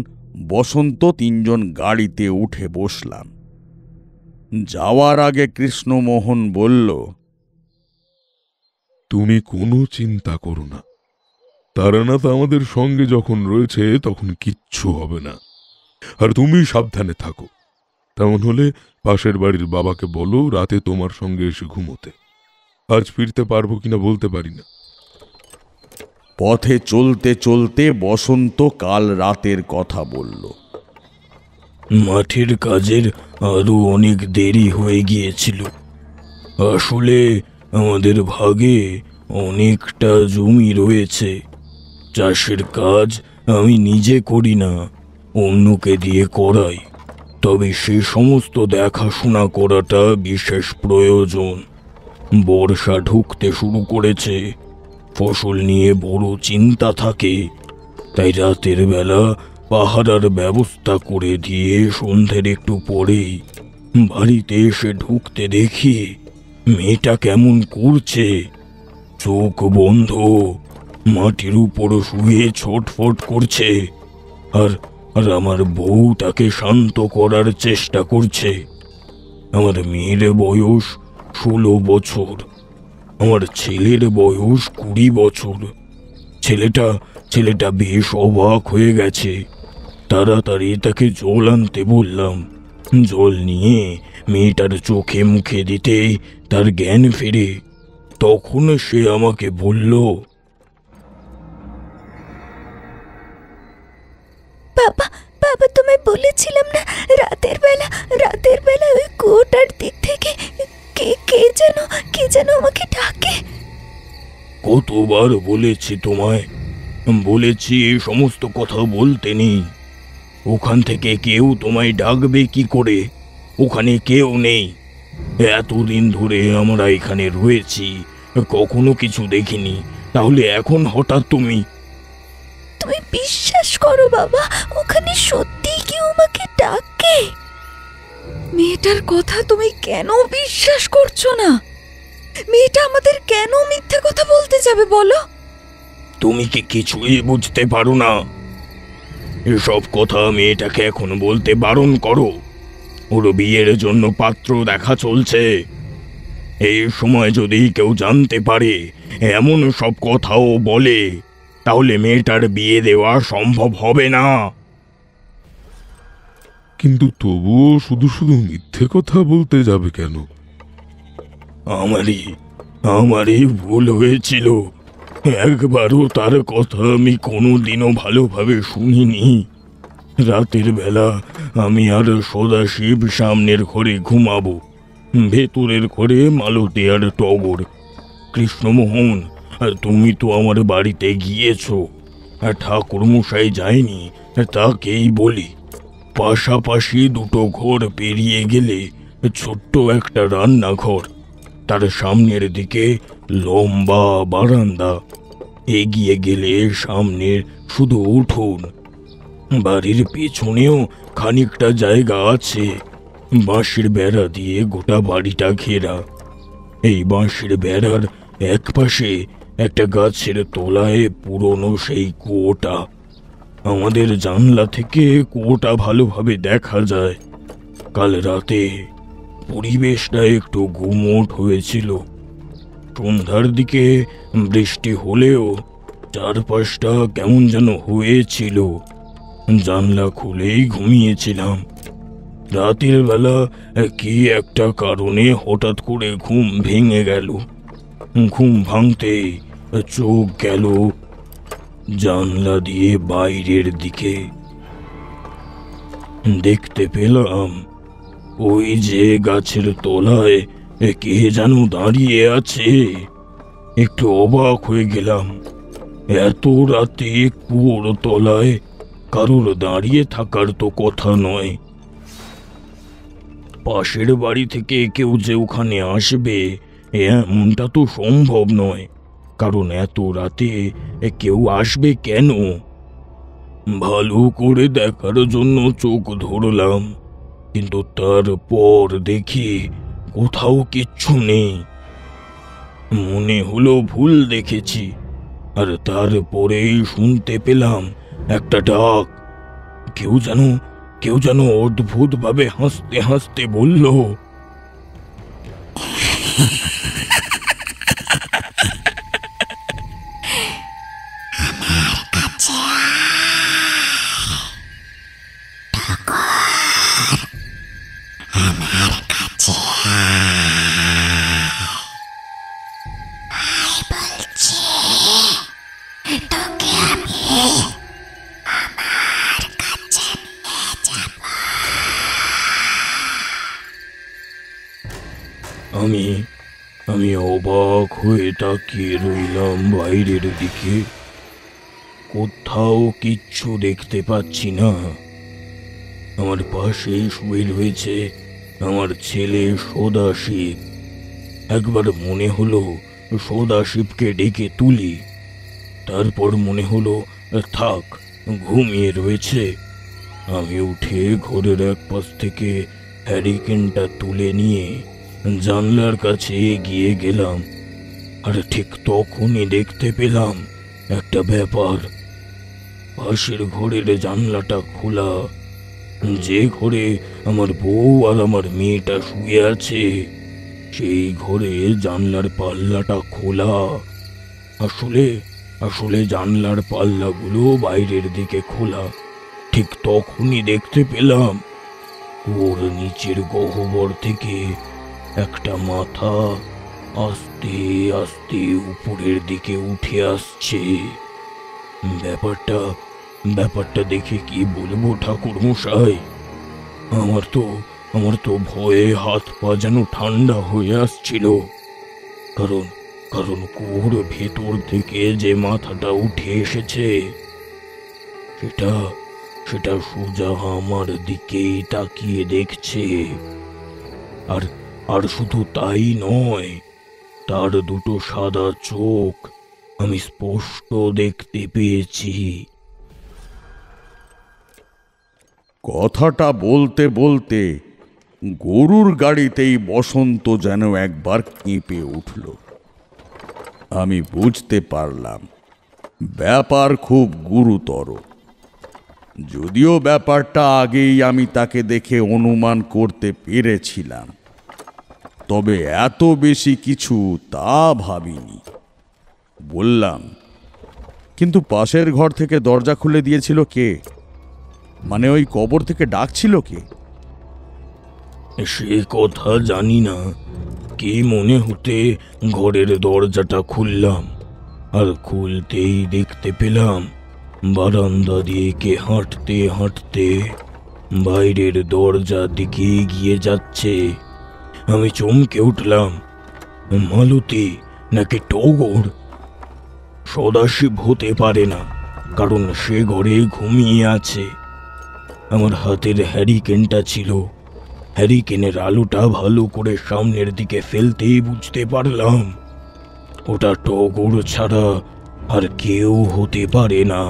F: বসন্ত 3 জন গাড়িতে উঠে বসলাম। যাওয়ার আগে কৃষ্ণমোহন বলল,
I: তুমি কোনো চিন্তা করো না, তারানাথ আমাদের সঙ্গে যখন রয়েছে তখন কিচ্ছু হবে না। আর তুমি সাবধানে থাকো। তেমন হলে পাশের বাড়ির বাবাকে বলো রাতে তোমার সঙ্গে এসে ঘুমোতে। আজ ফিরতে পারবো কিনা বলতে পারি না।
F: পথে চলতে চলতে বসন্ত কাল রাতের কথা বলল।
E: মাঠের কাজের আরো অনেক দেরি হয়ে গিয়েছিল। আসলে আমাদের ভাগে অনেকটা জমি রয়েছে। চাষের কাজ আমি নিজে করি না, অন্যকে দিয়ে করাই। তবে সে সমস্ত দেখাশোনা করাটা বিশেষ প্রয়োজন। বর্ষা ঢুকতে শুরু করেছে, ফসল নিয়ে বড় চিন্তা থাকে। তাই রাতের বেলা পাহারার ব্যবস্থা করে দিয়ে সন্ধ্যের একটু পরেই বাড়িতে এসে ঢুকতে দেখি মেয়েটা কেমন করছে। চোখ বন্ধ, মাটির উপর শুয়ে ছটফট করছে। আর আমার বউ তাকে শান্ত করার চেষ্টা করছে। আমার মেয়ের বয়স 16 বছর, আমার ছেলের বয়স 20 বছর। ছেলেটা বেশ অবাক হয়ে গেছে। তাড়াতাড়ি তাকে জল আনতে বললাম। জল নিয়ে মেয়েটার চোখে মুখে দিতেই তার জ্ঞান ফেরে। তখন সে আমাকে বলল,
C: বাবা বাবা তোমায় বলেছিলাম না রাতের বেলা ওই কুয়োটার দিক থেকে কে যেন আমাকে ডাকে।
E: কতবার বলেছি তোমায়, বলেছি এই সমস্ত কথা বলতে নেই। ওখান থেকে কেউ তোমায় ডাকবে কি করে? ওখানে কেউ নেই। এতদিন ধরে আমরা এখানে রয়েছি, কখনো কিছু দেখিনি, তাহলে এখন হঠাৎ তুমি
C: বিশ্বাস করো বাবা, ওখানে সত্যি কেউ আমাকে ডাকে। মেয়েটার কথা তুমি কেন বিশ্বাস করছো না? মেয়েটা আমাদের কেন মিথ্যে কথা বলতে যাবে বলো?
E: তুমি কি কিছুই বুঝতে পারো না? এসব কথা মেয়েটাকে এখন বলতে বারণ করো। ওর বিয়ের জন্য পাত্র দেখা চলছে। এই সময় যদি কেউ জানতে পারে এমন সব কথাও বলে, তাহলে মেয়েটার বিয়ে দেওয়া সম্ভব হবে না।
I: কিন্তু তবুও শুধু শুধু মিথ্যে কথা বলতে যাবে কেন?
E: আমারই ভুল হয়েছিল। একবারও তার কথা আমি কোনোদিনও ভালোভাবে শুনিনি। রাতের বেলা আমি আর সদাশিব সামনের ঘরে ঘুমাবো, ভেতরের ঘরে মালতী আর টগর। কৃষ্ণমোহন, তুমি তো আমার বাড়িতে গিয়েছো, ঠাকুর মশাই যায়নি তাকেই বলি। পাশাপাশি 2 ঘর পেরিয়ে গেলে ছোট্ট একটা রান্নাঘর, তার সামনের দিকে লম্বা বারান্দা, এগিয়ে গেলে সামনের শুধু উঠোন। বাড়ির পেছনেও খানিকটা জায়গা আছে। বাঁশের বেড়া দিয়ে গোটা বাড়িটা ঘেরা। এই বাঁশের বেড়ার এক পাশে একটা গাছের তলায় পুরনো সেই কুয়োটা। আমাদের জানলা থেকে কুয়োটা ভালোভাবে দেখা যায়। কাল রাতে পরিবেশটা একটু গুমোট হয়েছিল। সন্ধ্যার দিকে বৃষ্টি হলেও চারপাশটা কেমন যেন হয়েছিল। জানলা খুলেই ঘুমিয়েছিলাম। রাতের বেলা কি একটা কারণে হঠাৎ করে ঘুম ভেঙে গেল। ঘুম ভাঙতে চোখ গেল জানলা দিয়ে বাইরের দিকে। দেখতে পেলাম ওই যে গাছের তলায় কে যেন দাঁড়িয়ে আছে। একটু অবাক হয়ে গেলাম। এত রাতে কুয়োর তলায় কারোর দাঁড়িয়ে থাকার তো কথা নয়। পাশের বাড়ি থেকে কেউ যে ওখানে আসবে এমনটা তো সম্ভব নয়, কারণ এত রাতে কেউ আসবে কেন? ভালো করে দেখার জন্য চোখ ধরলাম। কিন্তু তারপর দেখি কোথাও কিচ্ছু নেই। মনে হলো ভুল দেখেছি, আর তারপরেই শুনতে পেলাম একটা ডাক। কেউ যেন অদ্ভুত ভাবে হাসতে হাসতে বলল, আমি অবাক হয়ে তাকিয়ে রইলাম বাইরের দিকে। কোথাও কিচ্ছু দেখতে পাচ্ছি না। আমার পাশেই শুয়ে রয়েছে আমার ছেলে সদাশিব। একবার মনে হলো সদাশিবকে ডেকে তুলি, তারপর মনে হলো থাক, ঘুমিয়ে রয়েছে। আমি উঠে ঘরের এক পাশ থেকে হ্যারিকেনটা তুলে নিয়ে জানলার কাছে এগিয়ে গেলাম, আর ঠিক তখনই দেখতে পেলাম একটা ব্যাপার। পাশের ঘরের জানলাটা খোলা। যে ঘরে আমার বউ আর আমার মেয়েটা শুয়ে আছে, সেই ঘরে জানলার পাল্লাটা খোলা। আসলে জানলার পাল্লাগুলো বাইরের দিকে খোলা। ঠিক তখনই দেখতে পেলাম ওর নিচের গহ্বর থেকে একটা মাথা আস্তে আস্তে উপরের দিকে উঠে আসছে। ব্যাপারটা দেখে কি বলবো ঠাকুর মশাই, আমার তো ভয়ে হাত পা যেন ঠান্ডা হয়ে আসছিল। কারণ কুয়োর ভেতর থেকে যে মাথাটা উঠে এসেছে, সেটা সোজা আমার দিকেই তাকিয়ে দেখছে। আর শুধু তাই নয়, তার দুটো সাদা চোখ আমি স্পষ্ট দেখতে পেয়েছি।
F: কথাটা বলতে বলতে গরুর গাড়িতেই বসন্ত যেন একবার কেঁপে উঠল। আমি বুঝতে পারলাম ব্যাপার খুব গুরুতর। যদিও ব্যাপারটা আগেই আমি তাকে দেখে অনুমান করতে পেরেছিলাম, তবে এত বেশি কিছু তা ভাবিনি। বললাম, কিন্তু পাশের ঘর থেকে দরজা খুলে দিয়েছিল কে? মানে ওই কবর থেকে ডাকছিল কে?
E: সে কথা জানি না, কি মনে হতে ঘরের দরজাটা খুললাম, আর খুলতেই দেখতে পেলাম বারান্দা দিয়ে কে হাঁটতে হাঁটতে বাইরের দরজার দিকে এগিয়ে যাচ্ছে। আমি চমকে উঠলাম। মালতী নাকি টগর? সদাশিব হতে পারে না, কারণ সে ঘরে ঘুমিয়ে আছে। আমার হাতের হ্যারিকেনটা ছিল। হ্যারিকেনের আলোটা ভালো করে সামনের দিকে ফেলতেই বুঝতে পারলাম ওটা টগর ছাড়া আর কেউ হতে পারে না।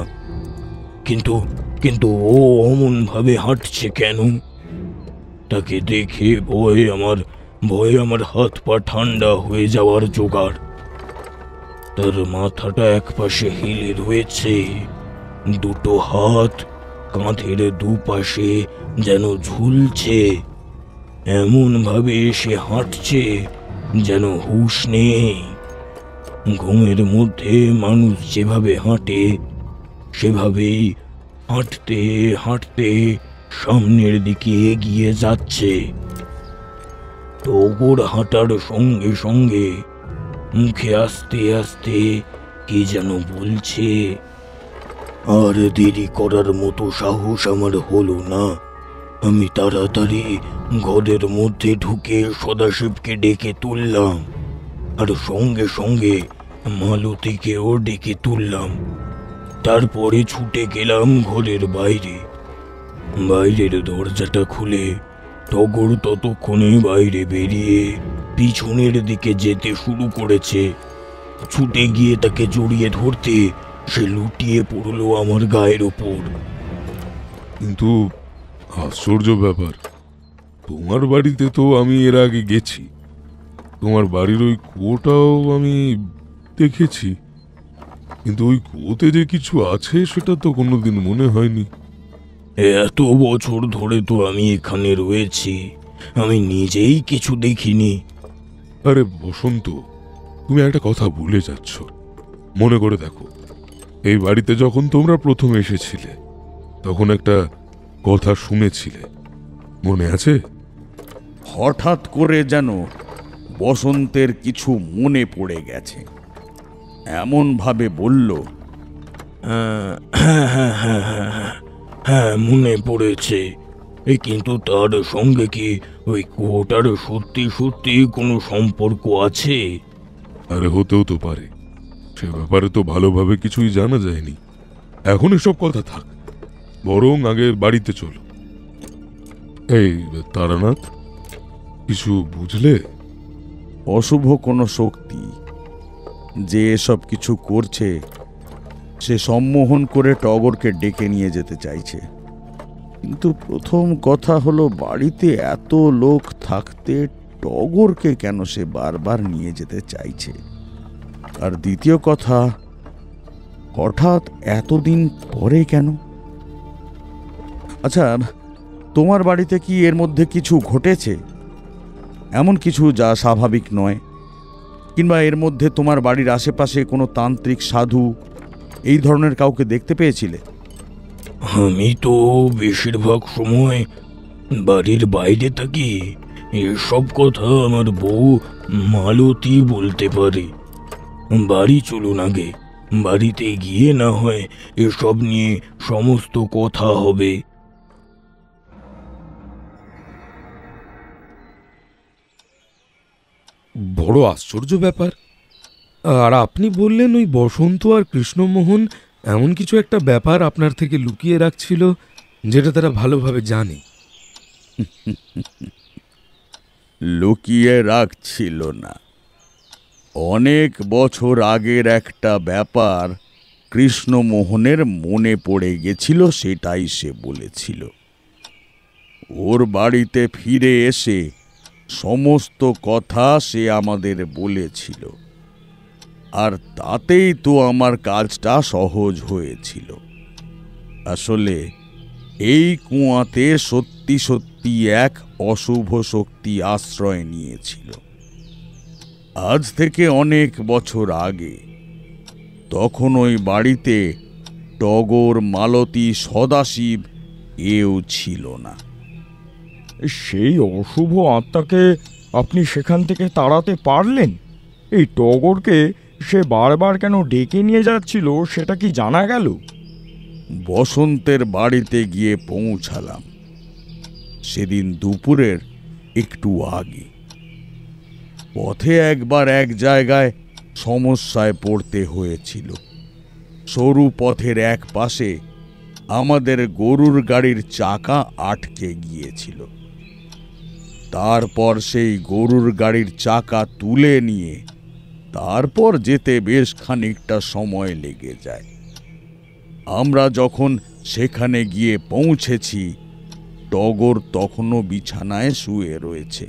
E: কিন্তু ও অমন ভাবে হাঁটছে কেন? তাকে দেখে ভয়ে আমার হাত পা ঠান্ডা হয়ে যাওয়ার জোগাড়। তার মাথাটা একপাশে হেলে রয়েছে, দুটো হাত কাঁধের দুপাশে যেন ঝুলছে। এমন ভাবে সে হাঁটছে যেন হুঁশ নেই। ঘুমের মধ্যে মানুষ যেভাবে হাঁটে, সেভাবেই হাঁটতে হাঁটতে সামনের দিকে এগিয়ে যাচ্ছে। টগর হাঁটার সঙ্গে সঙ্গে মুখে আস্তে আস্তে কি যেন বলছে। আর দেরি করার মতো সাহস আমার হলো না। আমি তাড়াতাড়ি ঘরের মধ্যে ঢুকে সদাশিবকে ডেকে তুললাম, আর সঙ্গে সঙ্গে মালতীকেও ডেকে তুললাম। তারপরে ছুটে গেলাম ঘরের বাইরের দরজাটা খুলে টগর ততক্ষণে বাইরে বেরিয়ে পিছনের দিকে যেতে শুরু করেছে। ছুটে গিয়ে তাকে জড়িয়ে ধরতে সে লুটিয়ে পড়লো আমার গায়ের ওপর।
I: কিন্তু আশ্চর্য ব্যাপার, তোমার বাড়িতে তো আমি এর আগে গেছি, তোমার বাড়ির ওই কুয়োটাও আমি দেখেছি, কিন্তু ওই কুয়োতে যে কিছু আছে সেটা তো কোনোদিন মনে হয়নি।
E: এত বছর ধরে তো আমি এখানে রয়েছি, আমি নিজেই কিছু দেখিনি।
I: আরে বসন্ত, তুমি একটা কথা ভুলে যাচ্ছ। মনে করে দেখো, এই বাড়িতে যখন তোমরা প্রথম এসেছিলে তখন একটা কথা শুনেছিলে, মনে আছে?
F: হঠাৎ করে যেন বসন্তের কিছু মনে পড়ে গেছে, এমন ভাবে বলল।
E: হ্যাঁ, মনে পড়েছে। কিন্তু তার সঙ্গে কি ওই কুয়োটার সত্যি সত্যি কোনো সম্পর্ক আছে?
I: আরে হতেও তো পারে, সে ব্যাপারে তো ভালোভাবে কিছুই জানা যায়নি। এখন এসব কথা থাক, বরং আগে বাড়িতে চলো। এই তারানাথ, কিছু বুঝলে?
F: অশুভ কোনো শক্তি যে এসব কিছু করছে, সে সম্মোহন করে টগরকে ডেকে নিয়ে যেতে চাইছে। কিন্তু প্রথম কথা হলো, বাড়িতে এত লোক থাকতে টগরকে কেন সে বারবার নিয়ে যেতে চাইছে? আর দ্বিতীয় কথা, হঠাৎ এতদিন পরে কেন? আচ্ছা, তোমার বাড়িতে কি এর মধ্যে কিছু ঘটেছে, এমন কিছু যা স্বাভাবিক নয়? কিংবা এর মধ্যে তোমার বাড়ির আশেপাশে কোনো তান্ত্রিক, সাধু, এই ধরনের কাউকে দেখতে পেয়েছিলে?
E: আমি তো বেশিরভাগ সময় বাড়ির বাইরে থাকি। এসব কথা আমার বউ মালতী বলতে পারে। বাড়ি চলুন আগে, বাড়িতে গিয়ে না হয় এসব নিয়ে সমস্ত কথা হবে।
H: বড় আশ্চর্য ব্যাপার। আর আপনি বললেন ওই বসন্ত আর কৃষ্ণমোহন এমন কিছু একটা ব্যাপার আপনার থেকে লুকিয়ে রাখছিল, যেটা তারা ভালোভাবে জানে।
F: লুকিয়ে রাখছিল না, অনেক বছর আগের একটা ব্যাপার কৃষ্ণমোহনের মনে পড়ে গেছিল, সেটাই সে বলেছিল। ওর বাড়িতে ফিরে এসে সমস্ত কথা সে আমাদের বলেছিল, আর তাতেই তো আমার কাজটা সহজ হয়েছিল। আসলে এই কুয়াতে সত্যি সত্যি এক অশুভ শক্তি আশ্রয় নিয়েছিল, আজ থেকে অনেক বছর আগে। তখন ওই বাড়িতে টগর, মালতী, সদাশিব এও ছিল না।
G: সেই অশুভ আত্মাকে আপনি সেখান থেকে তাড়াতে পারলেন? এই টগরকে সে বারবার কেন ডেকে নিয়ে যাচ্ছিল, সেটা কি জানা গেল?
F: বসন্তের বাড়িতে গিয়ে পৌঁছালাম সেদিন দুপুরের একটু আগে। পথে একবার এক জায়গায় সমস্যায় পড়তে হয়েছিল। সরু পথের এক পাশে আমাদের গরুর গাড়ির চাকা আটকে গিয়েছিল। তারপর সেই গরুর গাড়ির চাকা তুলে নিয়ে তারপর যেতে বেশ খানিকটা সময় লেগে যায়। আমরা যখন সেখানে গিয়ে পৌঁছেছি, টগর তখনও বিছানায় শুয়ে রয়েছে,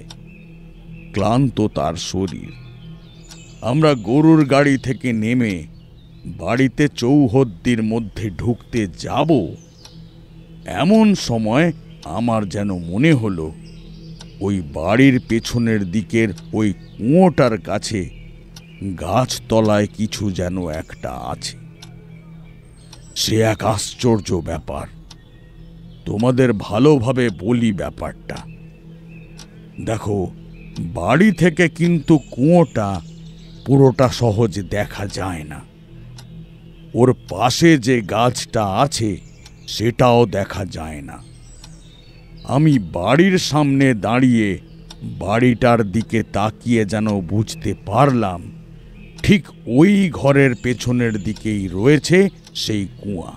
F: ক্লান্ত তার শরীর। আমরা গরুর গাড়ি থেকে নেমে বাড়িতে চৌহদ্দির মধ্যে ঢুকতে যাব, এমন সময় আমার যেন মনে হলো ওই বাড়ির পেছনের দিকের ওই কুয়োটার কাছে গাছতলায় কিছু যেন একটা আছে। সে এক আশ্চর্য ব্যাপার, তোমাদের ভালোভাবে বলি ব্যাপারটা। দেখো, বাড়ি থেকে কিন্তু কুয়োটা পুরোটা সহজে দেখা যায় না। ওর পাশে যে গাছটা আছে সেটাও দেখা যায় না। আমি বাড়ির সামনে দাঁড়িয়ে বাড়িটার দিকে তাকিয়ে যেন বুঝতে পারলাম ঠিক ওই ঘরের পেছনের দিকেই রয়েছে সেই কুয়া।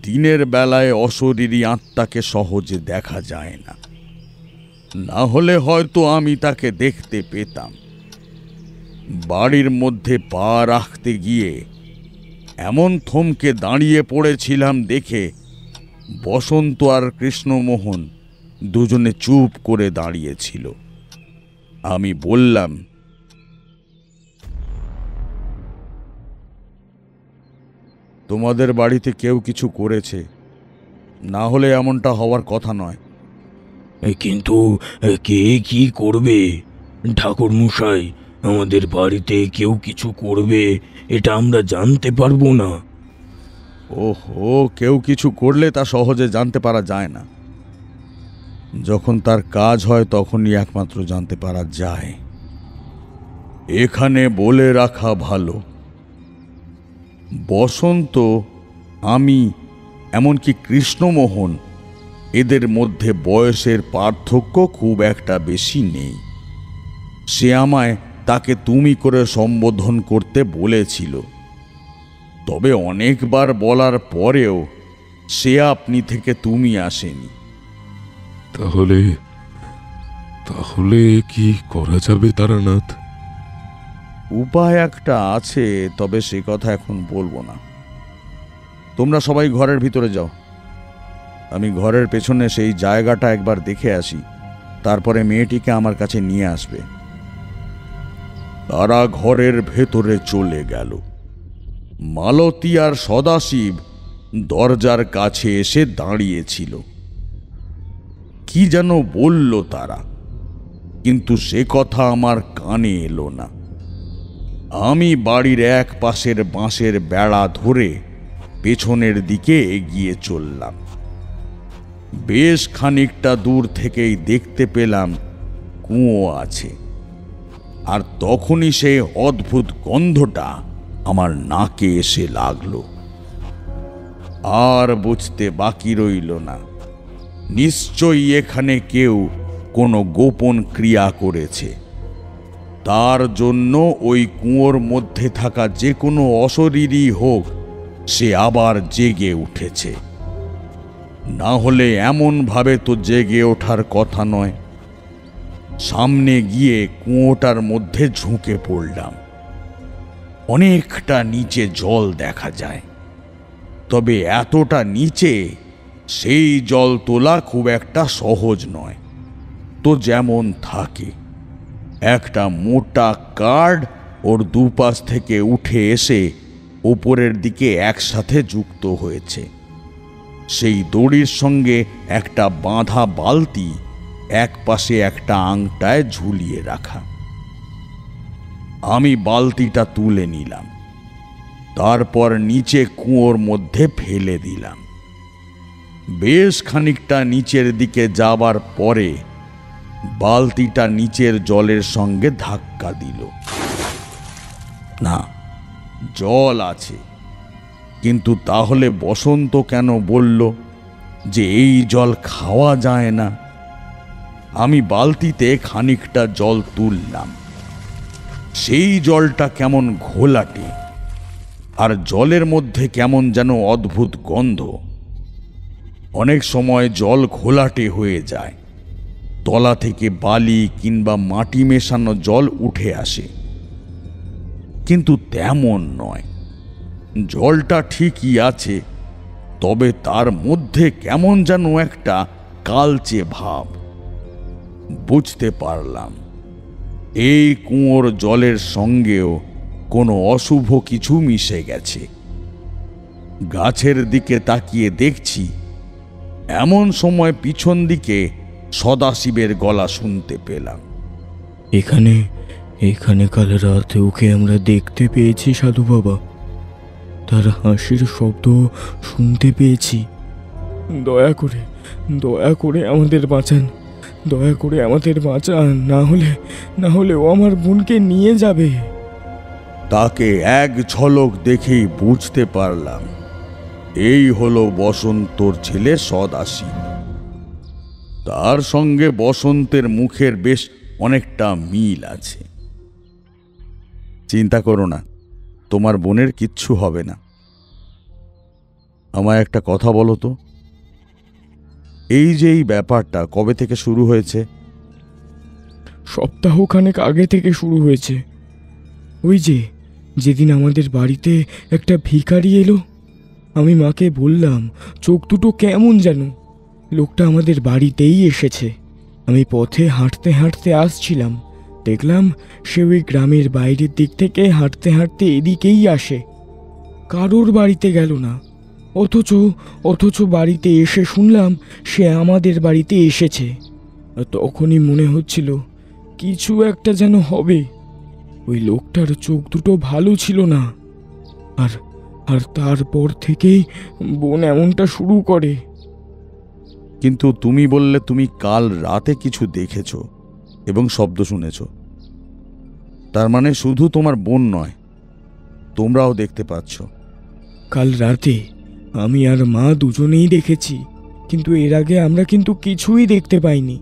F: দিনের বেলায় অশরীরী আত্মাকে সহজে দেখা যায় না, না হলে হয়তো আমি তাকে দেখতে পেতাম। বাড়ির মধ্যে পা রাখতে গিয়ে এমন থমকে দাঁড়িয়ে পড়েছিলাম দেখে বসন্ত আর কৃষ্ণমোহন দুজনে চুপ করে দাঁড়িয়েছিল। আমি বললাম, তোমাদের বাড়িতে কেউ কিছু করেছে, না হলে এমনটা হওয়ার কথা নয়।
E: কিন্তু কে কি করবে ঠাকুর মশাই? আমাদের বাড়িতে কেউ কিছু করবে এটা আমরা জানতে পারবো না।
F: ওহো, কেউ কিছু করলে তা সহজে জানতে পারা যায় না। যখন তার কাজ হয় তখনই একমাত্র জানতে পারা যায়। এখানে বলে রাখা ভালো, বসন্ত, আমি, এমনকি কৃষ্ণমোহন, এদের মধ্যে বয়সের পার্থক্য খুব একটা বেশি নেই। সে আমায় তাকে তুমি করে সম্বোধন করতে বলেছিল, তবে অনেকবার বলার পরেও সে আপনি থেকে তুমি আসেনি।
I: তাহলে তাহলে কি করা যাবে তারানাথ?
F: উপায় একটা আছে, তবে সে কথা এখন বলবো না। তোমরা সবাই ঘরের ভিতরে যাও, আমি ঘরের পেছনে সেই জায়গাটা একবার দেখে আসি, তারপরে মেয়েটিকে আমার কাছে নিয়ে আসবে। তারা ঘরের ভেতরে চলে গেল। মালতী আর সদাশিব দরজার কাছে এসে দাঁড়িয়েছিল। কি যেন বলল তারা, কিন্তু সে কথা আমার কানে এলো না। আমি বাড়ির এক পাশের বাঁশের বেড়া ধরে পেছনের দিকে এগিয়ে চললাম। বেশ খানিকটা দূর থেকেই দেখতে পেলাম কুয়ো আছে, আর তখনই সেই অদ্ভুত গন্ধটা আমার নাকে এসে লাগলো। আর বুঝতে বাকি রইল না, নিশ্চয়ই এখানে কেউ কোনো গোপন ক্রিয়া করেছে। তার জন্য ওই কুয়োর মধ্যে থাকা যে কোনো অশরীরই হোক, সে আবার জেগে উঠেছে। না হলে এমনভাবে তো জেগে ওঠার কথা নয়। সামনে গিয়ে কুয়োটার মধ্যে ঝুঁকে পড়লাম। অনেকটা নিচে জল দেখা যায়, তবে এতটা নিচে সেই জল তোলা খুব একটা সহজ নয়। তো যেমন থাকে, একটা মোটা কার্ড ওর দুপাশ থেকে উঠে এসে ওপরের দিকে একসাথে যুক্ত হয়েছে। সেই দড়ির সঙ্গে একটা বাঁধা বালতি এক পাশে একটা আংটায় ঝুলিয়ে রাখা। আমি বালতিটা তুলে নিলাম, তারপর নিচে কুয়োর মধ্যে ফেলে দিলাম। বেশ খানিকটা নিচের দিকে যাবার পরে বালতিটা নিচের জলের সঙ্গে ধাক্কা দিল। না, জল আছে, কিন্তু তাহলে বসন্ত কেন বলল যে এই জল খাওয়া যায় না? আমি বালতিতে খানিকটা জল তুললাম। সেই জলটা কেমন ঘোলাটে, আর জলের মধ্যে কেমন যেন অদ্ভুত গন্ধ। অনেক সময় জল ঘোলাটে হয়ে যায়, তলা থেকে বালি কিংবা মাটি মেশানো জল উঠে আসে, কিন্তু তেমন নয়। জলটা ঠিকই আছে, তবে তার মধ্যে কেমন যেন একটা কালচে ভাব। বুঝতে পারলাম এই কুয়োর জলের সঙ্গেও কোনো অশুভ কিছু মিশে গেছে। গাছের দিকে তাকিয়ে দেখছি, এমন সময় পিছন দিকে সদাশিবের গলা শুনতে পেলাম।
E: এখানে এখানে কাল রাতে ওকে আমরা দেখতে পেয়েছি সাধু বাবা, তার হাসির শব্দ শুনতে পেয়েছি। দয়া করে আমাদের বাঁচান, দয়া করে আমাদের বাঁচান, না হলে ও আমার বোনকে নিয়ে যাবে।
F: তাকে এক ঝলক দেখেই বুঝতে পারলাম এই হলো বসন্তর ছেলে সদাশিব। তার সঙ্গে বসন্তের মুখের বেশ অনেকটা মিল আছে। চিন্তা করো না, তোমার বোনের কিচ্ছু হবে না। আমায় একটা কথা বলো তো, এই যে এই ব্যাপারটা কবে থেকে শুরু হয়েছে?
E: সপ্তাহখানেক আগে থেকে শুরু হয়েছে। ওই যেদিন আমাদের বাড়িতে একটা ভিখারি এলো, আমি মাকে বললাম চোখ দুটো কেমন যেন,
J: লোকটা আমাদের বাড়িতেই এসেছে। আমি পথে হাঁটতে হাঁটতে আসছিলাম, দেখলাম সে ওই গ্রামের বাইরের দিক থেকে হাঁটতে হাঁটতে এদিকেই আসে, কারোর বাড়িতে গেল না। অথচ বাড়িতে এসে শুনলাম সে আমাদের বাড়িতে এসেছে। তখনই মনে হচ্ছিল কিছু একটা যেন হবে। ওই লোকটার চোখ দুটো ভালো ছিল না, আর তারপর থেকেই বোন এমনটা শুরু করে।
F: কিন্তু তুমি বললে তুমি কাল রাতে কিছু দেখেছ এবং শব্দ শুনেছ। তার মানে শুধু তোমার বোন নয়, তোমরাও দেখতে পাচ্ছ।
J: কাল রাতে আমি আর মা দুজনেই দেখেছি, কিন্তু এর আগে আমরা কিন্তু কিছুই দেখতে পাইনি।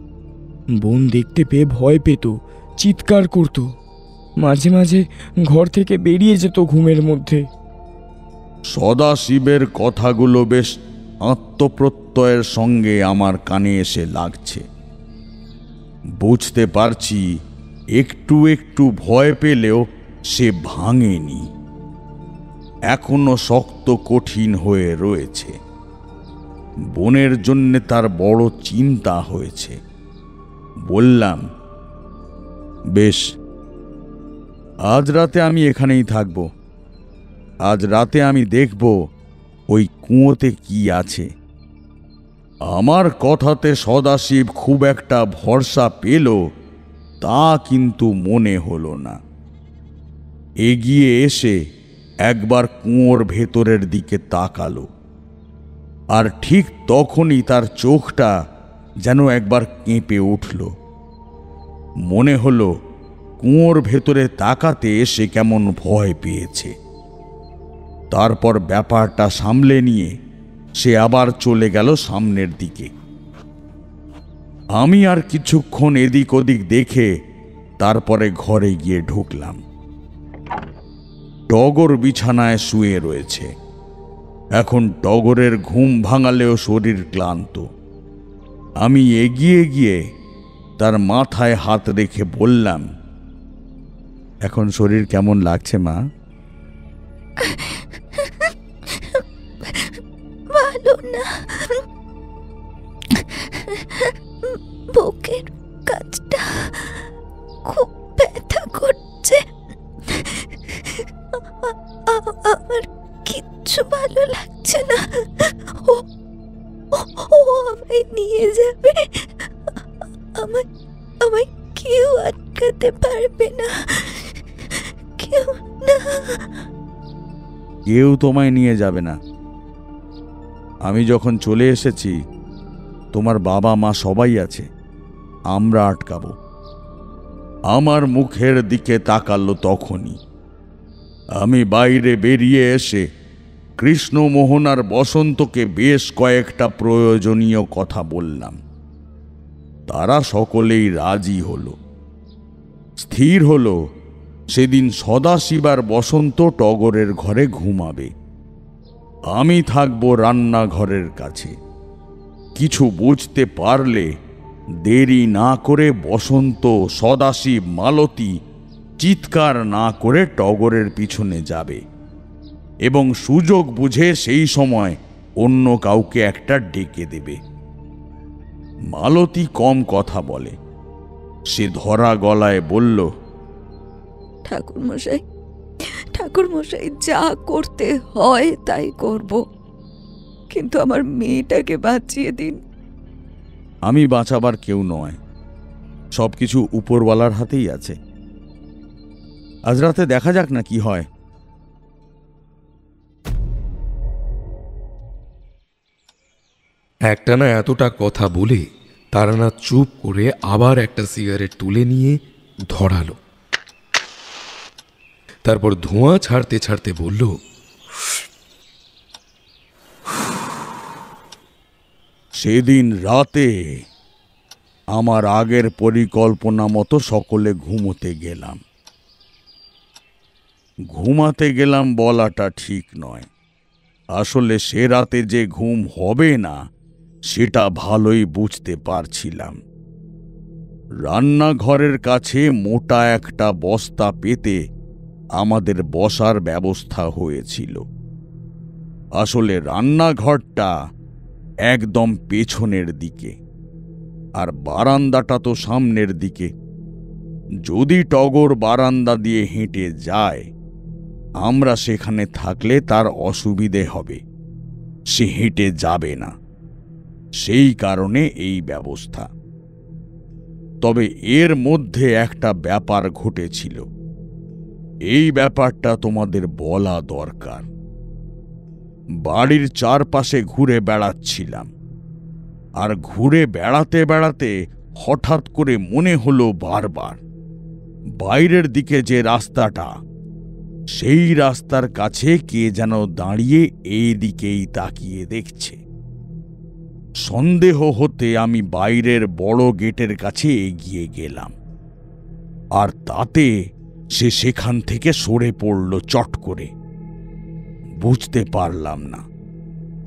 J: বোন দেখতে পেয়ে ভয় পেত, চিৎকার করত, মাঝে মাঝে ঘর থেকে বেরিয়ে যেত ঘুমের মধ্যে।
F: সদাশিবের কথাগুলো বেশ আত্মপ্রত্যয়ের সঙ্গে আমার কানে এসে লাগছে। বুঝতে পারছি একটু একটু ভয় পেলেও সে ভাঙেনি, এখনো শক্ত কঠিন হয়ে রয়েছে। বোনের জন্যে তার বড় চিন্তা হয়েছে। বললাম, বেশ, আজ রাতে আমি এখানেই থাকব। আজ রাতে আমি দেখব ওই কুয়োতে কি আছে। আমার কথাতে সদাশিব খুব একটা ভরসা পেল তা কিন্তু মনে হলো না। এগিয়ে এসে একবার কুয়োর ভেতরের দিকে তাকালো, আর ঠিক তখনই তার চোখটা যেন একবার কেঁপে উঠল। মনে হলো কুয়োর ভেতরে তাকাতে সে কেমন ভয় পেয়েছে। তারপর ব্যাপারটা সামলে নিয়ে সে আবার চলে গেল সামনের দিকে। আমি আর কিছুক্ষণ এদিক ওদিক দেখে তারপরে ঘরে গিয়ে ঢুকলাম। টগর বিছানায় শুয়ে রয়েছে। এখন টগরের ঘুম ভাঙালেও শরীর ক্লান্ত। আমি এগিয়ে গিয়ে তার মাথায় হাত রেখে বললাম, এখন শরীর কেমন লাগছে মা?
D: ভালো না, বুকের কাছটা খুব ব্যথা করছে। আমার কিচ্ছু ভালো লাগছে না। ও আমায় নিয়ে যাবে, আমায় কেউ আটকাতে পারবে না, কেউ না।
F: কেউ তোমায় নিয়ে যাবে না। আমি যখন চলে এসেছি তোমার বাবা মা সবাই আছে, আমরা আটকাবো। আমার মুখের দিকে তাকালো তখনই। আমি বাইরে বেরিয়ে এসে কৃষ্ণমোহন আর বসন্তকে বেশ কয়েকটা প্রয়োজনীয় কথা বললাম। তারা সকলেই রাজি হলো। স্থির হলো সেদিন সদাশিব আর বসন্ত টগরের ঘরে ঘুমাবে, আমি থাকবো রান্নাঘরের কাছে। কিছু বুঝতে পারলে দেরি না করে বসন্ত, সদাশিব, মালতী চিৎকার না করে টগরের পিছনে যাবে এবং সুযোগ বুঝে সেই সময় অন্য কাউকে একটা ডেকে দেবে। মালতী কম কথা বলে। সে ধরা গলায় বলল,
C: ঠাকুরমশাই, যা করতে হয় তাই করব, কিন্তু আমার মেয়েটাকে বাঁচিয়ে দিন।
F: আমি বাঁচাবার কেউ নয়, সবকিছু উপরওয়ালার হাতেই আছে। আজ রাতে দেখা যাক না কি হয়।
H: একটানা এতটা কথা বলে তারানাথ চুপ করে আবার একটা সিগারেট তুলে নিয়ে ধরালো। তারপর ধোঁয়া ছাড়তে ছাড়তে বলল,
F: সেদিন রাতে আমার আগের পরিকল্পনা মতো সকলে ঘুমাতে গেলাম বলাটা ঠিক নয়। আসলে সে রাতে যে ঘুম হবে না সেটা ভালোই বুঝতে পারছিলাম। রান্নাঘরের কাছে মোটা একটা বস্তা পেতে আমাদের বসার ব্যবস্থা হয়েছিল। আসলে রান্নাঘরটা একদম পেছনের দিকে, আর বারান্দাটা তো সামনের দিকে। যদি টগর বারান্দা দিয়ে হেঁটে যায়, আমরা সেখানে থাকলে তার অসুবিধে হবে, সে হেঁটে যাবে না। সেই কারণে এই ব্যবস্থা। তবে এর মধ্যে একটা ব্যাপার ঘটেছিল, এই ব্যাপারটা তোমাদের বলা দরকার। বাড়ির চারপাশে ঘুরে বেড়াচ্ছিলাম, আর ঘুরে বেড়াতে বেড়াতে হঠাৎ করে মনে হলো বারবার বাইরের দিকে যে রাস্তাটা, সেই রাস্তার কাছে কে যেন দাঁড়িয়ে এই দিকেই তাকিয়ে দেখছে। সন্দেহ হতে আমি বাইরের বড় গেটের কাছে এগিয়ে গেলাম, আর তাতে সে সেখান থেকে সরে পড়ল চট করে। বুঝতে পারলাম না,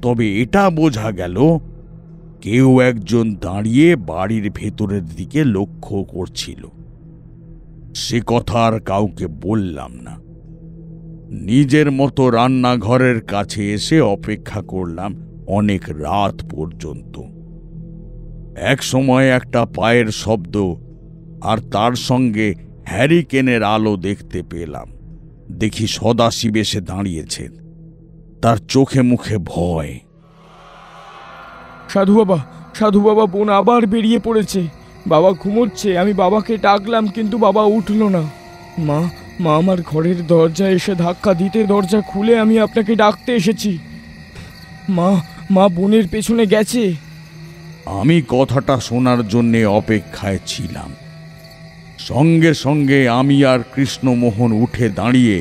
F: তবে এটা বোঝা গেল কেউ একজন দাঁড়িয়ে বাড়ির ভেতরের দিকে লক্ষ্য করছিল। সে কথা আর কাউকে বললাম না। নিজের মতো রান্নাঘরের কাছে এসে অপেক্ষা করলাম অনেক রাত পর্যন্ত। এক সময় একটা পায়ের শব্দ আর তার সঙ্গে হ্যারিকেনের আলো দেখতে পেলাম। দেখি সদাশিব এসে দাঁড়িয়েছেন, তার চোখে মুখে ভয়।
J: সাধু বাবা, বোন আবার বেরিয়ে পড়েছে। বাবা ঘুমোচ্ছে, আমি বাবাকে ডাকলাম কিন্তু বাবা উঠল না। মা আমার ঘরের দরজা এসে ধাক্কা দিতে দরজা খুলে আমি আপনাকে ডাকতে এসেছি। মা বোনের পেছনে গেছে।
F: আমি কথাটা শোনার জন্যে অপেক্ষায় ছিলাম। সঙ্গে সঙ্গে আমি আর কৃষ্ণমোহন উঠে দাঁড়িয়ে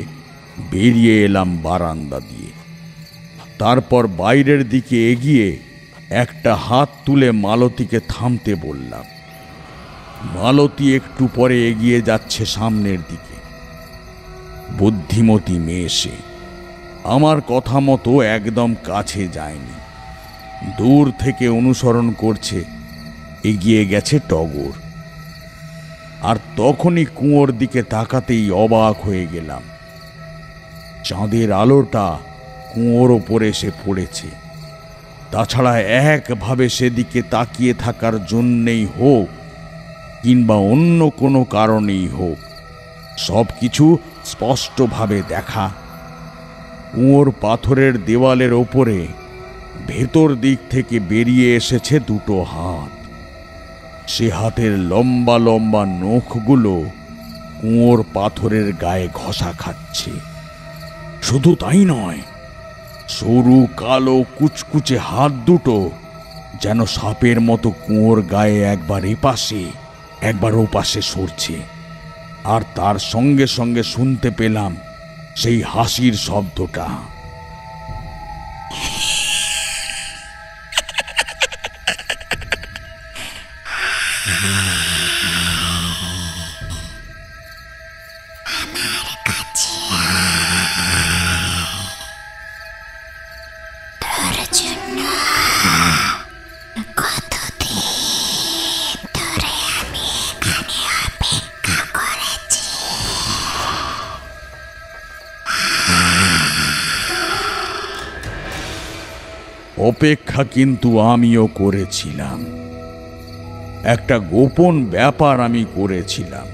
F: বেরিয়ে এলাম বারান্দা দিয়ে। তারপর বাইরের দিকে এগিয়ে একটা হাত তুলে মালতীকে থামতে বললাম। মালতী একটু পরে এগিয়ে যাচ্ছে সামনের দিকে। বুদ্ধিমতী মেয়ে সে, আমার কথা মতো একদম কাছে যায়নি, দূর থেকে অনুসরণ করছে। এগিয়ে গেছে টগর। আর তখনই কুয়োর দিকে তাকাতেই অবাক হয়ে গেলাম। চাঁদের আলোটা কুয়োর ওপরে এসে পড়েছে। তাছাড়া একভাবে সেদিকে তাকিয়ে থাকার জন্যেই হোক কিংবা অন্য কোনো কারণেই হোক, সব কিছু স্পষ্টভাবে দেখা। কুয়োর পাথরের দেওয়ালের ওপরে ভেতর দিক থেকে বেরিয়ে এসেছে দুটো হাত। সে হাতের লম্বা লম্বা নখগুলো কুয়োর পাথরের গায়ে ঘষা খাচ্ছে। শুধু তাই নয়, সরু কালো কুচকুচে হাত দুটো যেন সাপের মতো কুয়োর গায়ে একবার এপাশে একবার ওপাশে সরছে। আর তার সঙ্গে সঙ্গে শুনতে পেলাম সেই হাসির শব্দটা। অপেক্ষা কিন্তু আমিও করেছিলাম। একটা গোপন ব্যাপার আমি করেছিলাম,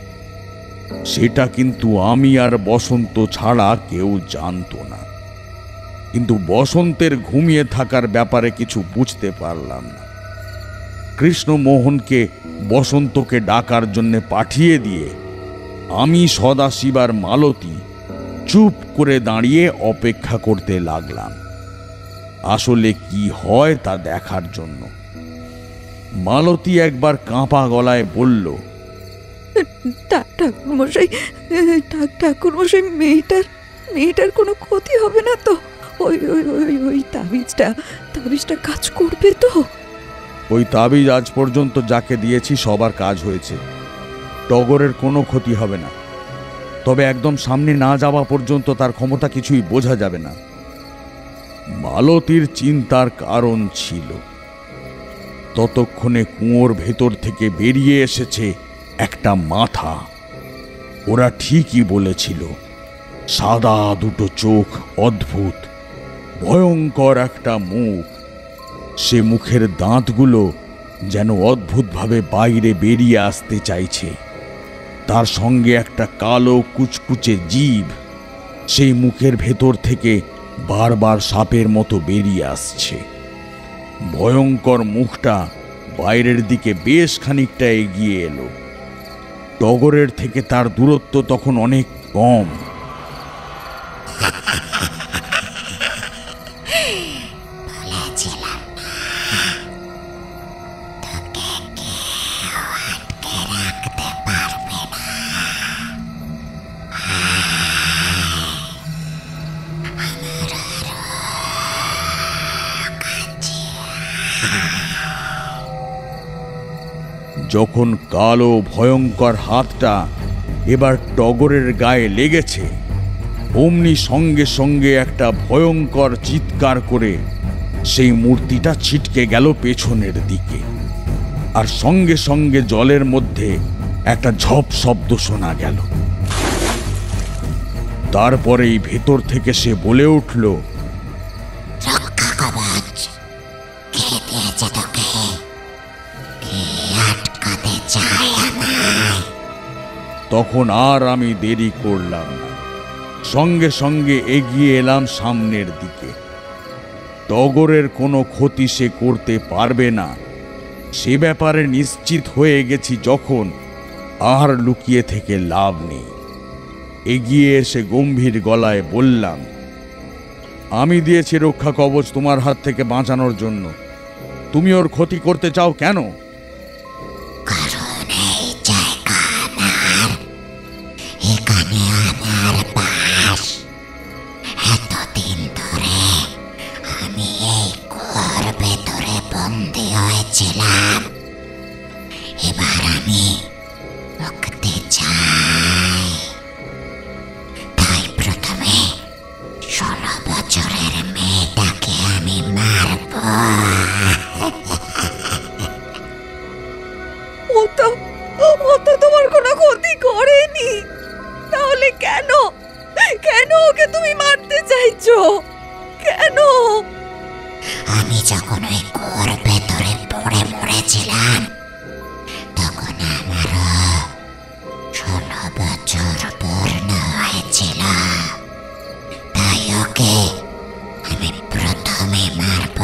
F: সেটা কিন্তু আমি আর বসন্ত ছাড়া কেউ জানতো না। কিন্তু বসন্তের ঘুমিয়ে থাকার ব্যাপারে কিছু বুঝতে পারলাম না। কৃষ্ণমোহনকে বসন্তকে ডাকার জন্য পাঠিয়ে দিয়ে আমি সদাশিব আর মালতী চুপ করে দাঁড়িয়ে অপেক্ষা করতে লাগলাম, আসলে কি হয় তা দেখার জন্য। মালতী একবার কাঁপা গলায় বলল,
C: ঠাকুরমশাই, মেয়েটার কোনো ক্ষতি হবে না তো? ওই তাবিজটা কাজ করবে তো?
F: ওই তাবিজ আজ পর্যন্ত যাকে দিয়েছি সবার কাজ হয়েছে। টগরের কোনো ক্ষতি হবে না, তবে একদম সামনে না যাওয়া পর্যন্ত তার ক্ষমতা কিছুই বোঝা যাবে না। মালতীর চিন্তার কারণ ছিল, ততক্ষণে কুয়োর ভেতর থেকে বেরিয়ে এসেছে একটা মাথা। ওরা ঠিকই বলেছিল, সাদা দুটো চোখ, অদ্ভুত ভয়ঙ্কর একটা মুখ, সে মুখের দাঁতগুলো যেন অদ্ভুতভাবে বাইরে বেরিয়ে আসতে চাইছে। তার সঙ্গে একটা কালো কুচকুচে জিভ সেই মুখের ভেতর থেকে বারবার সাপের মতো বেরিয়ে আসছে। ভয়ঙ্কর মুখটা বাইরের দিকে বেশ খানিকটা এগিয়ে এলো। টগরের থেকে তার দূরত্ব তখন অনেক কম। যখন কালো ভয়ঙ্কর হাতটা এবার টগরের গায়ে লেগেছে, অমনি সঙ্গে সঙ্গে একটা ভয়ঙ্কর চিৎকার করে সেই মূর্তিটা ছিটকে গেল পেছনের দিকে। আর সঙ্গে সঙ্গে জলের মধ্যে একটা ঝপ শব্দ শোনা গেল। তারপরেই ভেতর থেকে সে বলে উঠল, তখন আর আমি দেরি করলাম না, সঙ্গে সঙ্গে এগিয়ে এলাম সামনের দিকে। টগরের কোনো ক্ষতি সে করতে পারবে না সে ব্যাপারে নিশ্চিত হয়ে গেছি যখন, আর লুকিয়ে থেকে লাভ নেই। এগিয়ে এসে গম্ভীর গলায় বললাম, আমি দিয়েছি রক্ষা কবচ তোমার হাত থেকে বাঁচানোর জন্য, তুমি ওর ক্ষতি করতে চাও কেন?
K: এবার আমি মুক্তি চাই, তাই প্রথমে 16 বছরের মেয়েটাকে আমি মারব।
C: ও তো তোমার কোনো ক্ষতি করেনি, তাহলে কেন ওকে তুমি মারতে চাইছো কেন?
K: আমি যখন ওই কুয়োর ভেতরে পড়ে মরেছিলাম তখন আমারও 16 বছর পূর্ণ হয়েছিল, তাই ওকে আমি প্রথমে মারব,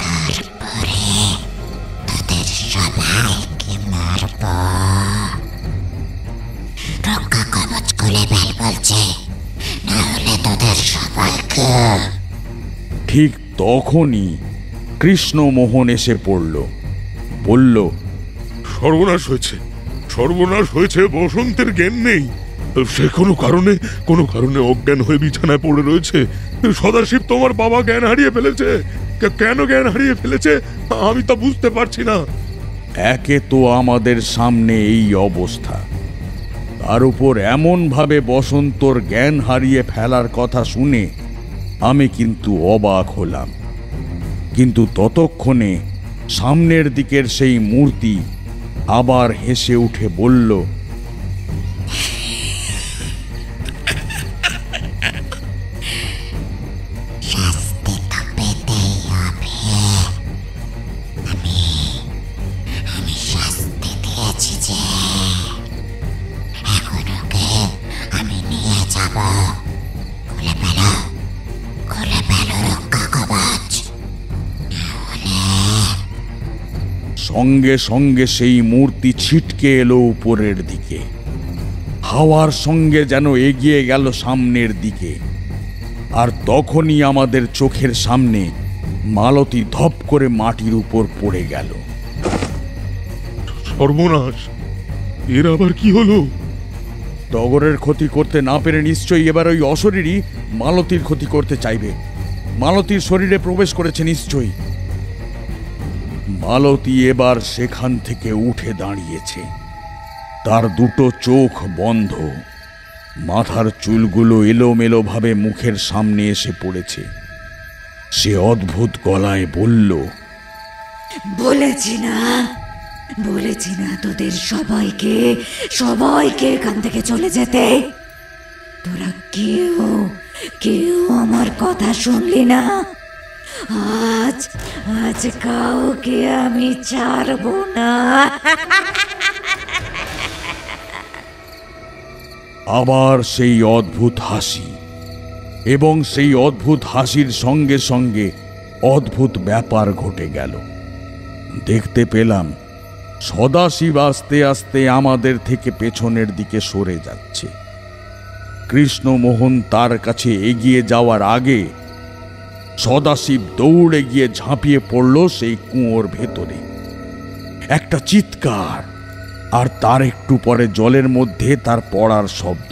K: তারপরে তাদের সবাইকে মারব। রক্ষা কবচ খুলে ফেল বলছে, না হলে তোদের সবাইকে।
F: ঠিক তখনই কৃষ্ণমোহন এসে পড়ল, বলল,
I: সর্বনাশ হয়েছে, বসন্তের জ্ঞান নেই। সে কোনো কারণে অজ্ঞান হয়ে বিছানায় পড়ে রয়েছে। সদাশিব তোমার বাবা জ্ঞান হারিয়ে ফেলেছে। কেন জ্ঞান হারিয়ে ফেলেছে আমি তা বুঝতে পারছি না।
F: একে তো আমাদের সামনে এই অবস্থা, তার উপর এমন ভাবে বসন্তর জ্ঞান হারিয়ে ফেলার কথা শুনে আমি কিন্তু অবাক হলাম। কিন্তু ততক্ষণে সামনের দিকের সেই মূর্তি আবার হেসে উঠে বলল,
K: শাস্তি তো পেতেই হবে। আমি শাস্তি দিয়েছি যে, এখন ওকে আমি নিয়ে যাব। খুলে ফেলো রক্ষা কবচ,
F: সঙ্গে সঙ্গে সেই মূর্তি ছিটকে এলো উপরের দিকে, হাওয়ার সঙ্গে যেন এগিয়ে গেল সামনের দিকে। আর তখনই আমাদের চোখের সামনে মালতী ধপ করে মাটির উপর পড়ে গেল।
I: সর্বনাশ, এর আবার কি হলো?
F: টগরের ক্ষতি করতে না পেরে নিশ্চয়ই এবার ওই অশরীরই মালতীর ক্ষতি করতে চাইবে। মালতীর শরীরে প্রবেশ করেছে নিশ্চয়ই। মালতী এবার সেখান থেকে উঠে দাঁড়িয়েছে, তার দুটো চোখ বন্ধ, মাথার চুলগুলো এলোমেলো ভাবে মুখের সামনে এসে পড়েছে। সে অদ্ভুত গলায় বলল,
K: বলেছি না তোদের সবাইকে এখান থেকে চলে যেতে। তোরা কেউ আমার কথা শুনলি না। আজ আজ কাউকে আমি ছাড়বো না।
F: আবার সেই অদ্ভুত হাসি, এবং সেই অদ্ভুত হাসির সঙ্গে সঙ্গে অদ্ভুত ব্যাপার ঘটে গেল। দেখতে পেলাম সদাশিব আস্তে আস্তে আমাদের থেকে পেছনের দিকে সরে যাচ্ছে। কৃষ্ণমোহন তার কাছে এগিয়ে যাওয়ার আগে সদাশিব দৌড়ে গিয়ে ঝাঁপিয়ে পড়ল সেই কুয়োর ভেতরে। একটা চিৎকার, আর তার একটু পরে জলের মধ্যে তার পড়ার শব্দ।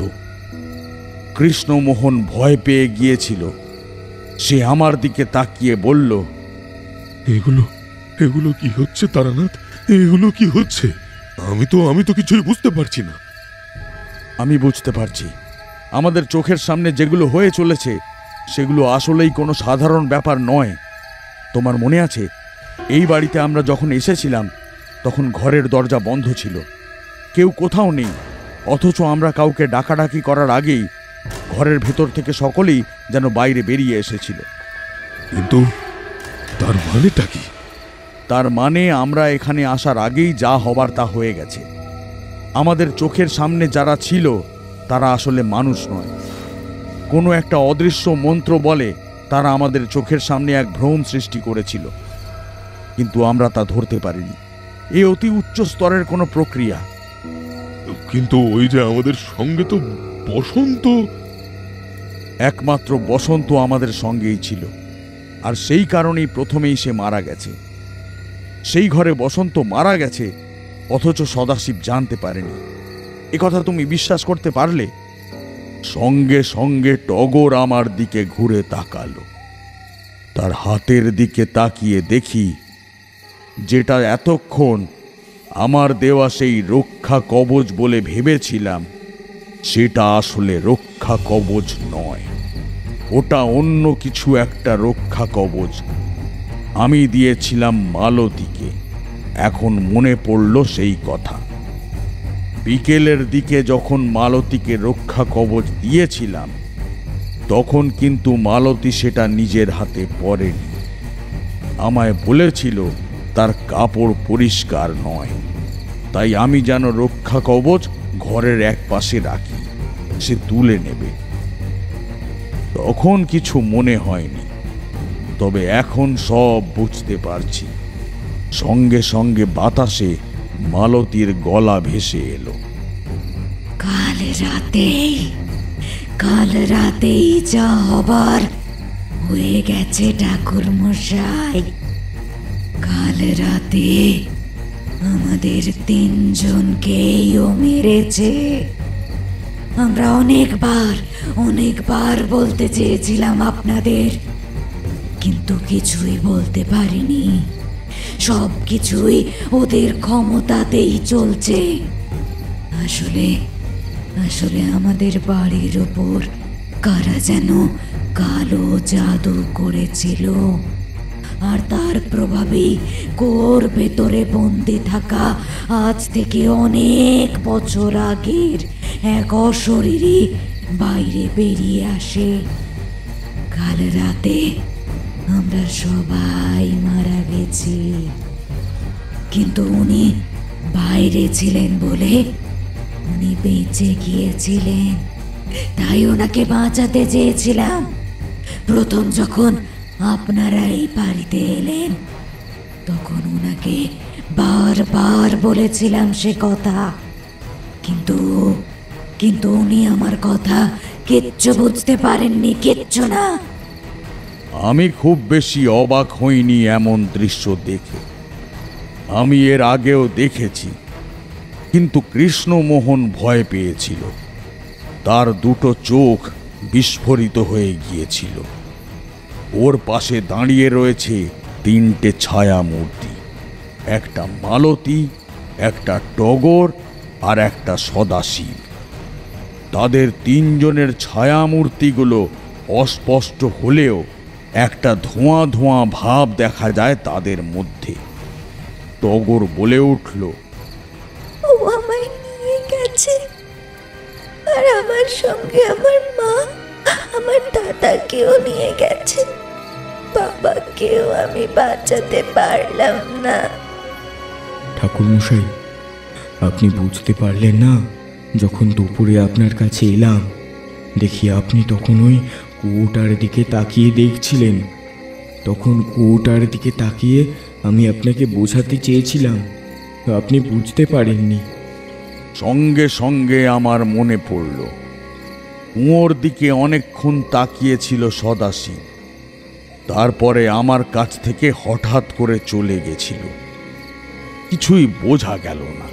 F: কৃষ্ণমোহন ভয় পেয়ে গিয়েছিল। সে আমার দিকে তাকিয়ে বলল,
I: এগুলো এগুলো কি হচ্ছে তারানাথ? এগুলো কি হচ্ছে? আমি তো কিছুই বুঝতে পারছি না।
F: আমি বুঝতে পারছি। আমাদের চোখের সামনে যেগুলো হয়ে চলেছে সেগুলো আসলেই কোনো সাধারণ ব্যাপার নয়। তোমার মনে আছে, এই বাড়িতে আমরা যখন এসেছিলাম তখন ঘরের দরজা বন্ধ ছিল, কেউ কোথাও নেই, অথচ আমরা কাউকে ডাকাডাকি করার আগেই ঘরের ভেতর থেকে সকলেই যেন বাইরে বেরিয়ে এসেছিল।
I: কিন্তু তার মানেটা কি?
F: তার মানে আমরা এখানে আসার আগেই যা হবার তা হয়ে গেছে। আমাদের চোখের সামনে যারা ছিল তারা আসলে মানুষ নয়। কোনো একটা অদৃশ্য মন্ত্র বলে তারা আমাদের চোখের সামনে এক ভ্রম সৃষ্টি করেছিল, কিন্তু আমরা তা ধরতে পারিনি। এ অতি উচ্চ স্তরের কোনো প্রক্রিয়া।
I: কিন্তু ওই যে আমাদের সঙ্গে তো বসন্ত।
F: একমাত্র বসন্ত আমাদের সঙ্গেই ছিল, আর সেই কারণেই প্রথমেই সে মারা গেছে। সেই ঘরে বসন্ত মারা গেছে, অথচ সদাশিব জানতে পারেনি। একথা তুমি বিশ্বাস করতে পারলে? সঙ্গে সঙ্গে টগর আমার দিকে ঘুরে তাকালো। তার হাতের দিকে তাকিয়ে দেখি যেটা এতক্ষণ আমার দেওয়া সেই রক্ষা কবচ বলে ভেবেছিলাম, সেটা আসলে রক্ষা কবচ নয়। ওটা অন্য কিছু একটা রক্ষা কবচ। আমি দিয়েছিলাম মালতীকে। এখন মনে পড়ল সেই কথা। বিকেলের দিকে যখন মালতীকে রক্ষা কবচ দিয়েছিলাম, তখন কিন্তু মালতী সেটা নিজের হাতে পরেনি। আমায় বলেছিল তার কাপড় পরিষ্কার নয়, তাই আমি যেন রক্ষা কবচ ঘরের এক পাশে রাখি, সে তুলে নেবে। তখন কিছু মনে হয়নি, তবে এখন সব বুঝতে পারছি। সঙ্গে সঙ্গে বাতাসে মালতীর গলা ভেসে এলো।
K: কাল রাতেই যা হবার হয়ে গেছে ঠাকুর মশাই। কাল রাতে আমাদের তিনজনকেও মেরেছে। আমরা অনেকবার বলতে চেয়েছিলাম আপনাদের, কিন্তু কিছুই বলতে পারিনি। সব কিছুই ওদের ক্ষমতাতেই চলছে। আসলে আমাদের বাড়ির ওপর কারা যেন কালো জাদু করেছিল, আর তার প্রভাবেই কুয়োর ভেতরে বন্দি থাকা আজ থেকে অনেক বছর আগের এক অশরীরী বাইরে বেরিয়ে আসে। কাল রাতে আমরা সবাই মারা গেছি, কিন্তু উনি বাইরে ছিলেন বলে উনি বেঁচে গিয়েছিলেন, তাই ওনাকে বাঁচাতে চেয়েছিলাম। প্রথম যখন আপনারা এই বাড়িতে এলেন, তখন ওনাকে বারবার বলেছিলাম সে কথা, কিন্তু উনি আমার কথা কিচ্ছু বুঝতে পারেননি, কিচ্ছু না।
F: আমি খুব বেশি অবাক হইনি এমন দৃশ্য দেখে। আমি এর আগেও দেখেছি, কিন্তু কৃষ্ণমোহন ভয় পেয়েছিল। তার দুটো চোখ বিস্ফোরিত হয়ে গিয়েছিল। ওর পাশে দাঁড়িয়ে রয়েছে তিনটে ছায়া মূর্তি, একটা মালতী, একটা টগর আর একটা সদাশিব। তাদের তিনজনের ছায়া মূর্তিগুলো অস্পষ্ট হলেও একটা ধোঁয়া ধোঁয়া ভাব দেখা যায় তাদের মধ্যে। টগর বলে উঠল,
D: ও আমায় নিয়ে গেছে, আর আমার সঙ্গে আমার মা, আমার দাদাকেও নিয়ে গেছে। বাবাকেও আমি বাঁচাতে পারলাম না।
J: ঠাকুরমশাই, আপনি বুঝতে পারলেন না? যখন দুপুরে আপনার কাছে এলাম, দেখি আপনি তখন ওই কুয়োটার দিকে তাকিয়ে দেখছিলেন। তখন কুয়োটার দিকে তাকিয়ে আমি আপনাকে বোঝাতে চেয়েছিলাম, আপনি বুঝতে পারেননি।
F: সঙ্গে সঙ্গে আমার মনে পড়ল, কুয়োর দিকে অনেকক্ষণ তাকিয়েছিল সদাশিব, তারপরে আমার কাছ থেকে হঠাৎ করে চলে গেছিল। কিছুই বোঝা গেল না,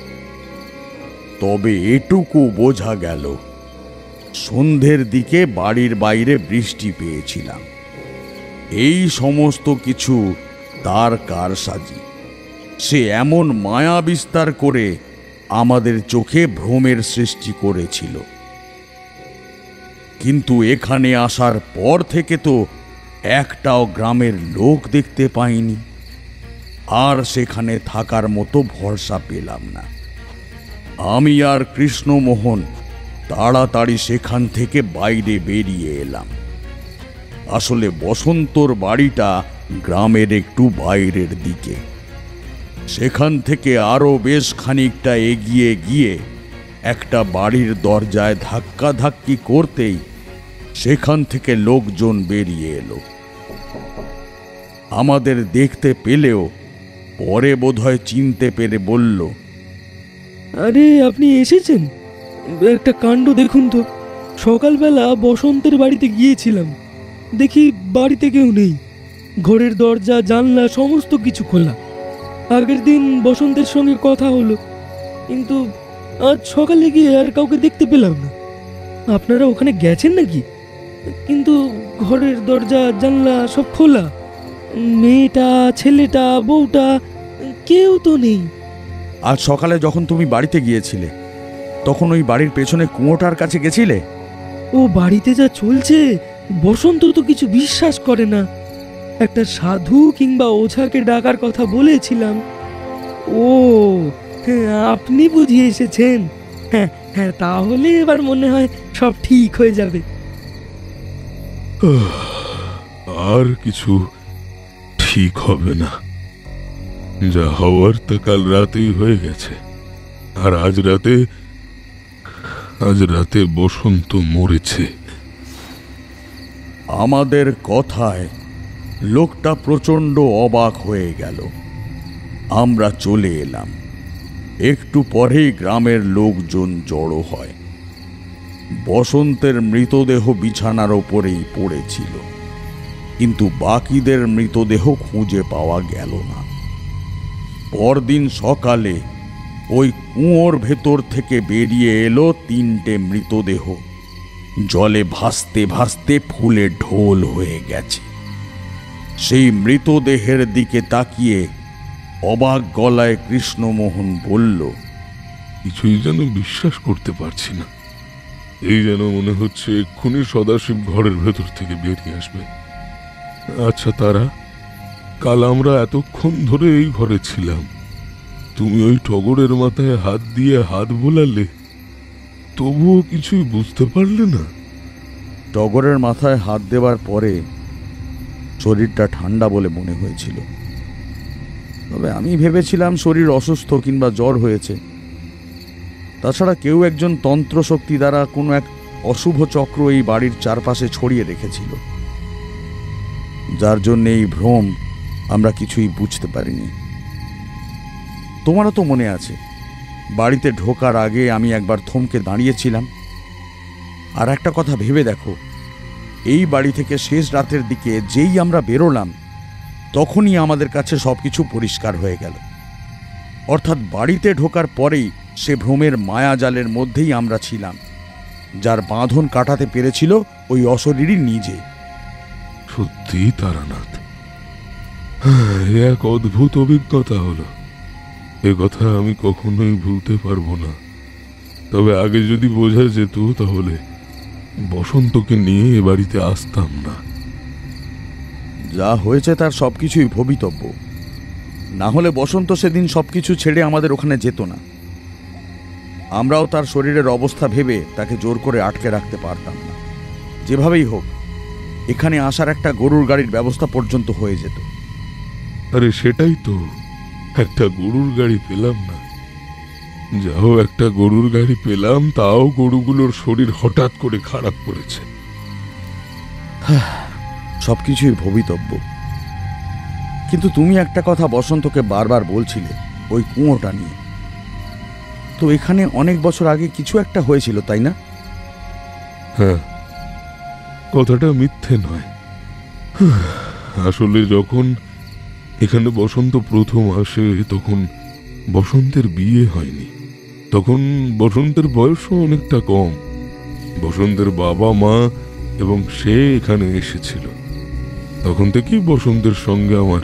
F: তবে এটুকু বোঝা গেল সন্ধ্যের দিকে বাড়ির বাইরে বৃষ্টি পেয়েছিলাম। এই সমস্ত কিছু তার কারসাজি। সে এমন মায়া বিস্তার করে আমাদের চোখে ভ্রমের সৃষ্টি করেছিল। কিন্তু এখানে আসার পর থেকে তো একটাও গ্রামের লোক দেখতে পাইনি, আর সেখানে থাকার মতো ভরসা পেলাম না। আমি আর কৃষ্ণমোহন তাড়াতাড়ি সেখান থেকে বাইরে বেরিয়ে এলাম। আসলে বসন্তর বাড়িটা গ্রামের একটু বাইরের দিকে। সেখান থেকে আরো বেশ খানিকটা এগিয়ে গিয়ে একটা বাড়ির দরজায় ধাক্কাধাক্কি করতেই সেখান থেকে লোকজন বেরিয়ে এলো। আমাদের দেখতে পেলেও পরে বোধহয় চিনতে পেরে বলল,
H: আরে আপনি এসেছেন? একটা কাণ্ড দেখুন তো। সকালবেলা বসন্তের বাড়িতে গিয়েছিলাম, দেখি বাড়িতে কেউ নেই। ঘরের দরজা জানলা সমস্ত কিছু খোলা। আগের দিন বসন্তের সঙ্গে কথা হলো, কিন্তু আজ সকালে গিয়ে আর কাউকে দেখতে পেলাম না। আপনারা ওখানে গেছেন নাকি? কিন্তু ঘরের দরজা জানলা সব খোলা। মেয়েটা, ছেলেটা, বউটা কেউ তো নেই।
F: আজ সকালে যখন তুমি বাড়িতে গিয়েছিলে তখন ওই বাড়ির পেছনে কুয়োটার কাছে গেছিলে?
H: ও বাড়িতে যা চলছে, বসন্ত তো কিছু বিশ্বাস করে না। একটা সাধু কিংবা ওঝাকে ডাকার কথা বলেছিলাম। ও হ্যাঁ, আপনি বুঝিয়ে এসেছেন। হ্যাঁ হ্যাঁ, তাহলে এবার মনে হয় সব ঠিক হয়ে যাবে।
I: আর কিছু ঠিক হবে না। যা হওয়ার তা কাল রাতেই হয়ে গেছে। আর আজ রাতে বসন্ত মরেছে।
F: আমাদের কথায় লোকটা প্রচণ্ড অবাক হয়ে গেল। আমরা চলে এলাম। একটু পরেই গ্রামের লোকজন জড়ো হয়। বসন্তের মৃতদেহ বিছানার ওপরেই পড়েছিল, কিন্তু বাকিদের মৃতদেহ খুঁজে পাওয়া গেল না। পরদিন সকালে ওই কুয়োর ভেতর থেকে বেরিয়ে এলো 3টে মৃতদেহ, জলে ভাসতে ভাসতে ফুলে ঢোল হয়ে গেছে। সেই মৃতদেহের দিকে তাকিয়ে অবাক গলায় কৃষ্ণমোহন বলল,
I: কিছুই যেন বিশ্বাস করতে পারছি না। এই যেন মনে হচ্ছে এক্ষুনি সদাশিব ঘরের ভেতর থেকে বেরিয়ে আসবে। আচ্ছা তারা, কাল আমরা এতক্ষণ ধরে এই ঘরে ছিলাম, তুমি ওই টগরের মাথায় হাত দিয়ে হাত বোলালে, তবুও কিছুই বুঝতে পারলে না?
F: টগরের মাথায় হাত দেওয়ার পরে শরীরটা ঠান্ডা বলে মনে হয়েছিল, তবে আমি ভেবেছিলাম শরীর অসুস্থ কিংবা জ্বর হয়েছে। তাছাড়া কেউ একজন তন্ত্রশক্তি দ্বারা কোনো এক অশুভ চক্র এই বাড়ির চারপাশে ছড়িয়ে রেখেছিল, যার জন্য এই ভ্রম আমরা কিছুই বুঝতে পারিনি। তোমারও তো মনে আছে, বাড়িতে ঢোকার আগে আমি একবার থমকে দাঁড়িয়েছিলাম। আর একটা কথা ভেবে দেখো, এই বাড়ি থেকে শেষ রাতের দিকে যেই আমরা বেরোলাম, তখনই আমাদের কাছে সবকিছু পরিষ্কার হয়ে গেল। অর্থাৎ বাড়িতে ঢোকার পরেই সে ভ্রমের মায়াজালের মধ্যেই আমরা ছিলাম, যার বাঁধন কাটাতে পেরেছিল ওই অশরীরই নিজে।
I: সত্যি তারানাথ, এক অদ্ভুত অভিজ্ঞতা হলো। এ কথা আমি কখনোই ভুলতে পারবো না। তবে আগে যদি বোঝা যেত তাহলে বসন্তকে নিয়ে এ বাড়িতে আসতাম না।
F: যা হয়েছে তার সবকিছুই ভবিতব্য। না হলে বসন্ত সেদিন সবকিছু ছেড়ে আমাদের ওখানে যেত না। আমরাও তার শরীরের অবস্থা ভেবে তাকে জোর করে আটকে রাখতে পারতাম না। যেভাবেই হোক, এখানে আসার একটা গরুর গাড়ির ব্যবস্থা পর্যন্ত হয়ে যেত।
I: আরে সেটাই তো, একটা গরুর গাড়ি পেলাম না। যাও একটা গরুর গাড়ি পেলাম, তাও গরুগুলোর শরীর হঠাৎ করে খারাপ করেছে।
F: সবকিছুই ভবিতব্য। কিন্তু তুমি একটা কথা বসন্তকে বারবার বলছিলে, ওই কুয়োটা নিয়ে। তো এখানে অনেক বছর আগে কিছু একটা হয়েছিল, তাই না?
I: হ্যাঁ, কথাটা মিথ্যে নয়। আসলে যখন এখানে বসন্ত প্রথম আসে, তখন বসন্তের বিয়ে হয়নি। তখন বসন্তের বয়সও অনেকটা কম। বসন্তের বাবা মা এবং সে এখানে এসেছিল। তখন থেকেই বসন্তের সঙ্গে আমার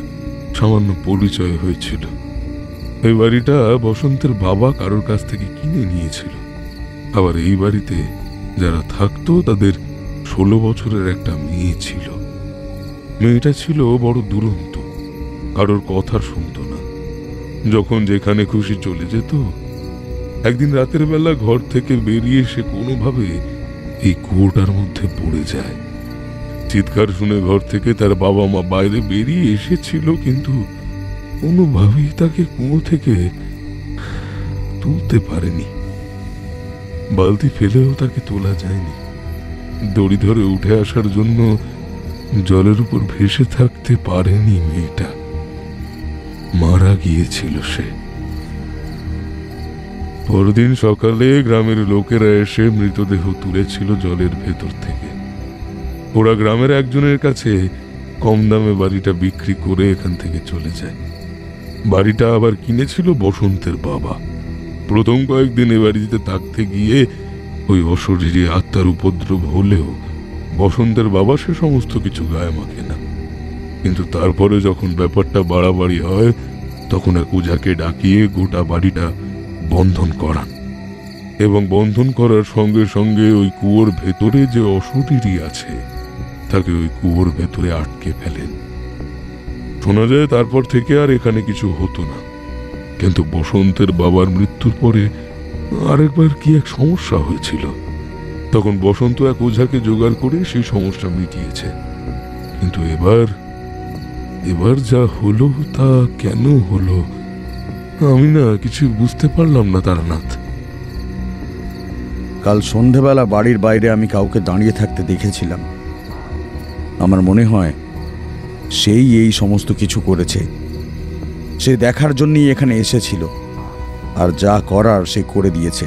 I: সামান্য পরিচয় হয়েছিল। এই বাড়িটা বসন্তের বাবা কারোর কাছ থেকে কিনে নিয়েছিল। আবার এই বাড়িতে যারা থাকতো তাদের 16 বছরের একটা মেয়ে ছিল। মেয়েটা ছিল বড় দুরন্ত, কারোর কথা শুনতো না, যখন যেখানে খুশি চলে যেত। একদিন রাতের বেলা ঘর থেকে বেরিয়ে সে কোনোভাবে এই কুয়োটার মধ্যে পড়ে যায়। চিৎকার শুনে ঘর থেকে তার বাবা মা বাইরে বেরিয়ে এসেছিল, কিন্তু কোনোভাবেই তাকে কুয়ো থেকে তুলতে পারেনি। বালতি ফেলেও তাকে তোলা যায়নি। দড়ি ধরে উঠে আসার জন্য জলের উপর ভেসে থাকতে পারেনি মেয়েটা, মারা গিয়েছিল সে। পরদিন সকালে গ্রামের লোকেরা এসে মৃতদেহ তুলেছিল জলের ভেতর থেকে। ওরা গ্রামের একজনের কাছে কম দামে বাড়িটা বিক্রি করে এখান থেকে চলে যায়। বাড়িটা আবার কিনেছিল বসন্তের বাবা। প্রথম কয়েকদিন এ বাড়িতে থাকতে গিয়ে ওই অশরীরী আত্মার উপদ্রব হলেও বসন্তের বাবা সে সমস্ত কিছু গায়ে মাখে না। কিন্তু তারপরে যখন ব্যাপারটা বাড়াবাড়ি হয়, তখন এক ওঝাকে ডাকিয়ে গোটা বাড়িটা বন্ধন করান, এবং বন্ধন করার সঙ্গে সঙ্গে ওই কুয়োর ভেতরে যে অশরীরী আছে তাকে ওই কুয়োর ভেতরে আটকে ফেলেন। শোনা যায় তারপর থেকে আর এখানে কিছু হতো না। কিন্তু বসন্তের বাবার মৃত্যুর পরে আরেকবার কি এক সমস্যা হয়েছিল। তখন বসন্ত এক ওঝাকে জোগাড় করে সেই সমস্যা মিটিয়েছে। কিন্তু এবার যা হলো তা কেন হলো আমি না কিছু বুঝতে পারলাম না তারানাথ।
F: কাল সন্ধেবেলা বাড়ির বাইরে আমি কাউকে দাঁড়িয়ে থাকতে দেখেছিলাম। আমার মনে হয় সেই এই সমস্ত কিছু করেছে। সে দেখার জন্যই এখানে এসেছিল, আর যা করার সে করে দিয়েছে।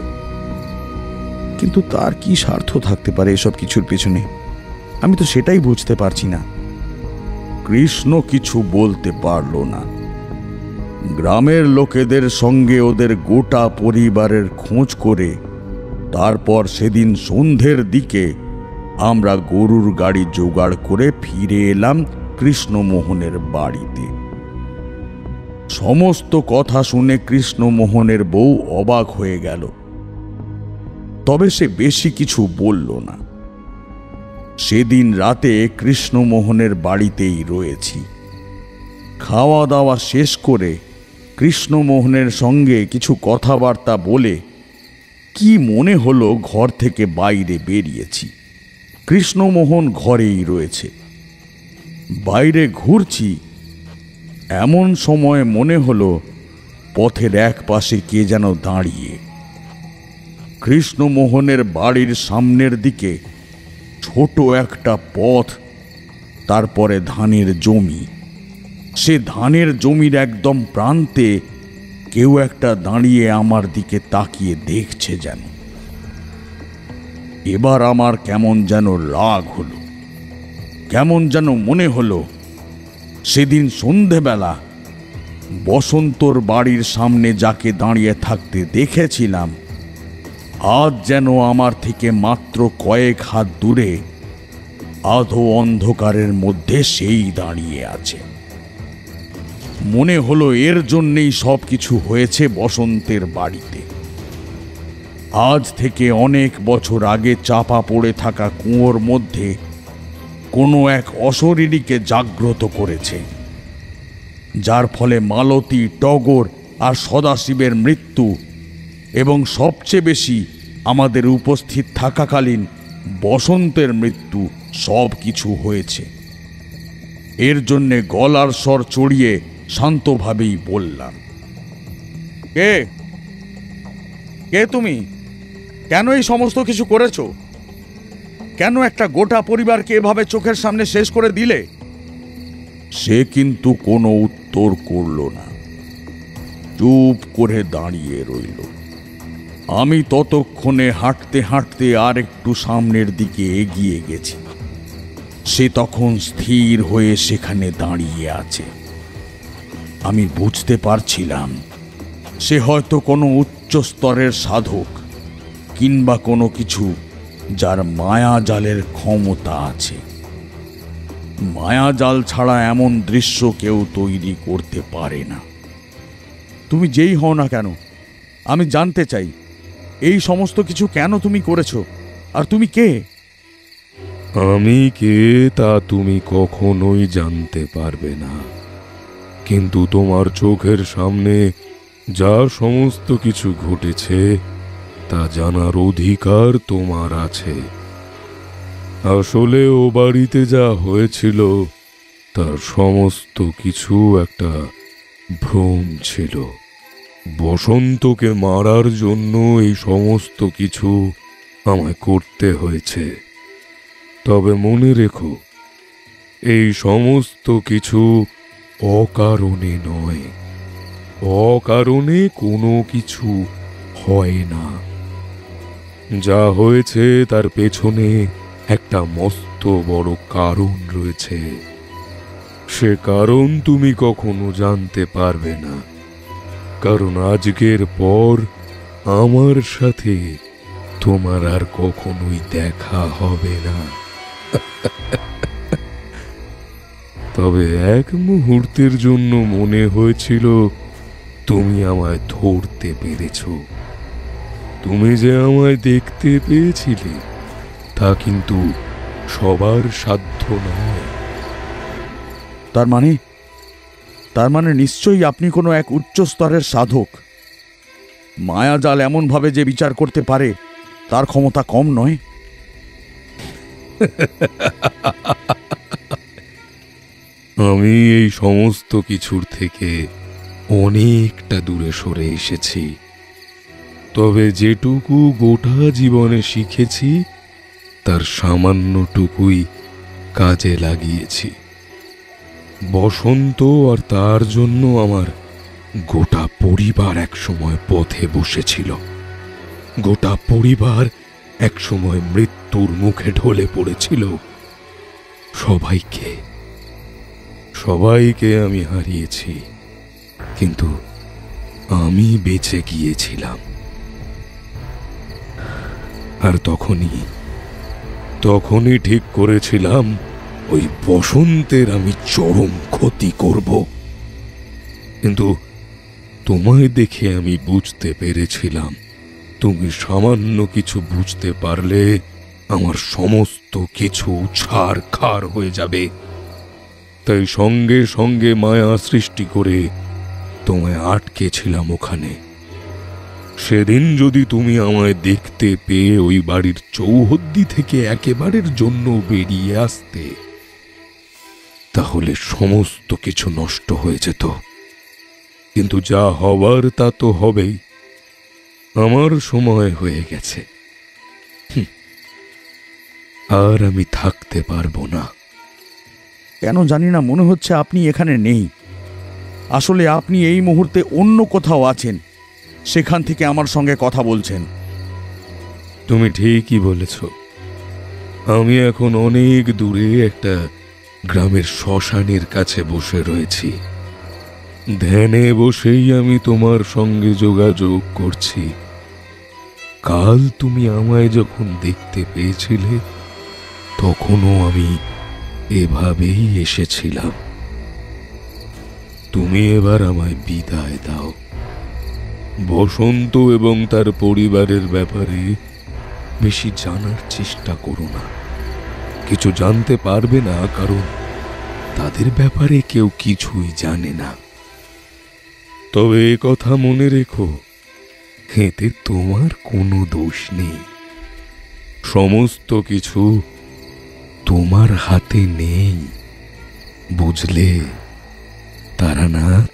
F: কিন্তু তার কি স্বার্থ থাকতে পারে এসব কিছুর পেছনে? আমি তো সেটাই বুঝতে পারছি না। কৃষ্ণ কিছু বলতে পারল না। গ্রামের লোকেদের সঙ্গে ওদের গোটা পরিবারের খোঁজ করে তারপর সেদিন সন্ধ্যের দিকে আমরা গরুর গাড়ি জোগাড় করে ফিরে এলাম কৃষ্ণমোহনের বাড়িতে। সমস্ত কথা শুনে কৃষ্ণমোহনের বউ অবাক হয়ে গেল, তবে সে বেশি কিছু বলল না। সেদিন রাতে কৃষ্ণমোহনের বাড়িতেই রয়েছি। খাওয়া দাওয়া শেষ করে কৃষ্ণমোহনের সঙ্গে কিছু কথাবার্তা বলে কি মনে হলো ঘর থেকে বাইরে বেরিয়েছি। কৃষ্ণমোহন ঘরেই রয়েছে। বাইরে ঘুরছি, এমন সময় মনে হলো পথের এক পাশে কে যেন দাঁড়িয়ে। কৃষ্ণমোহনের বাড়ির সামনের দিকে ছোট একটা পথ, তারপরে ধানের জমি। সে ধানের জমির একদম প্রান্তে কেউ একটা দাঁড়িয়ে আমার দিকে তাকিয়ে দেখছে যেন। এবার আমার কেমন যেন রাগ হলো, কেমন যেন মনে হলো সেদিন সন্ধেবেলা বসন্তর বাড়ির সামনে যাকে দাঁড়িয়ে থাকতে দেখেছিলাম, আজ যেন আমার থেকে মাত্র কয়েক হাত দূরে আধো অন্ধকারের মধ্যে সেই দাঁড়িয়ে আছে। মনে হলো এর জন্যেই সব কিছু হয়েছে বসন্তের বাড়িতে। আজ থেকে অনেক বছর আগে চাপা পড়ে থাকা কুয়োর মধ্যে কোনো এক অশরীরীকে জাগ্রত করেছে, যার ফলে মালতী, টগর আর সদাশিবের মৃত্যু, এবং সবচেয়ে বেশি আমাদের উপস্থিত থাকাকালীন বসন্তের মৃত্যু সব কিছু হয়েছে। এর জন্যে গলার স্বর চড়িয়ে শান্তভাবেই বললাম, কে কে তুমি? কেন এই সমস্ত কিছু করেছো? কেন একটা গোটা পরিবারকে এভাবে চোখের সামনে শেষ করে দিলে? সে কিন্তু কোনো উত্তর করল না, চুপ করে দাঁড়িয়ে রইল। আমি ততক্ষণে হাঁটতে হাঁটতে আর একটু সামনের দিকে এগিয়ে গেছি। সে তখন স্থির হয়ে সেখানে দাঁড়িয়ে আছে। আমি বুঝতে পারছিলাম সে হয়তো কোনো উচ্চ স্তরের সাধক, কিংবা কোনো কিছু যার মায়াজালের ক্ষমতা আছে। মায়াজাল ছাড়া এমন দৃশ্য কেউ তৈরি করতে পারে না। তুমি যেই হও না কেন, আমি জানতে চাই এই সমস্ত কিছু কেন তুমি করেছো, আর তুমি কে?
I: আমি কে তা তুমি কখনোই জানতে পারবে না, কিন্তু তোমার চোখের সামনে যা সমস্ত কিছু ঘটেছে তা জানার অধিকার তোমার আছে। আসলে ও বাড়িতে যা হয়েছিল তার সমস্ত কিছু একটা ভ্রম ছিল। বসন্তকে মারার জন্য এই সমস্ত কিছু আমায় করতে হয়েছে। তবে মনে রেখো, এই সমস্ত কিছু অকারণে নয়। অকারণে কোনো কিছু হয় না। যা হয়েছে তার পেছনে একটা মস্ত বড় কারণ রয়েছে। সে কারণ তুমি কখনো জানতে পারবে না, কারণ আজকের পর আমার সাথে তোমার আর কখনোই দেখা হবে না। তবে এক মুহূর্তের জন্য মনে হয়েছিল তুমি আমায় ধরতে পেরেছ। তুমি যে আমায় দেখতে পেয়েছিলে তা কিন্তু সবার সাধ্য নয়।
F: তার মানে নিশ্চয়ই আপনি কোনো এক উচ্চ স্তরের সাধক। মায়াজাল এমনভাবে যে বিচার করতে পারে তার ক্ষমতা কম নয়।
I: আমি এই সমস্ত কিছুর থেকে অনেকটা দূরে সরে এসেছি। তবে যেটুকু গোটা জীবনে শিখেছি তার সামান্যটুকুই কাজে লাগিয়েছি। বসন্ত আর তার জন্য আমার গোটা পরিবার একসময় পথে বসেছিল। গোটা পরিবার একসময় মৃত্যুর মুখে ঢলে পড়েছিল। সবাইকে আমি হারিয়েছি, কিন্তু আমি বেঁচে গিয়েছিলাম। আর তখনই ঠিক করেছিলাম ওই বসন্তের আমি চরম ক্ষতি করব। কিন্তু তোমায় দেখে আমি বুঝতে পেরেছিলাম তুমি সামান্য কিছু বুঝতে পারলে আমার সমস্ত কিছু ছারখার হয়ে যাবে। তাই সঙ্গে সঙ্গে মায়া সৃষ্টি করে তোমায় আটকেছিলাম ওখানে। সেদিন যদি তুমি আমায় দেখতে পেয়ে ওই বাড়ির চৌহদ্দি থেকে একেবারের জন্য বেরিয়ে আসতে, তাহলে সমস্ত কিছু নষ্ট হয়ে যেত। কিন্তু যা হবার তা তো হবেই। আমার সময় হয়ে গেছে, আর আমি থাকতে পারবো না।
F: কেন জানি না মনে হচ্ছে আপনি এখানে নেই। আসলে আপনি এই মুহূর্তে অন্য কোথাও আছেন, সেখান থেকে আমার সঙ্গে কথা বলছেন।
I: তুমি ঠিকই বলেছ। আমি এখন অনেক দূরে একটা গ্রামের শ্মশানের কাছে বসে রয়েছি। ধ্যানে বসেই আমি তোমার সঙ্গে যোগাযোগ করছি। কাল তুমি আমায় যখন দেখতে পেয়েছিলে তখনও আমি এভাবেই এসেছিলাম। তুমি এবার আমায় বিদায় দাও। বসন্ত এবং তার পরিবারের ব্যাপারে বেশি জানার চেষ্টা করো না। কিছু জানতে পারবে না, কারণ তাদের ব্যাপারে কেউ কিছুই জানে না। তবে এ কথা মনে রেখো, এতে তোমার কোনো দোষ নেই। সমস্ত কিছু
B: তোমার হাতে নেই, বুঝলে তারানাথ?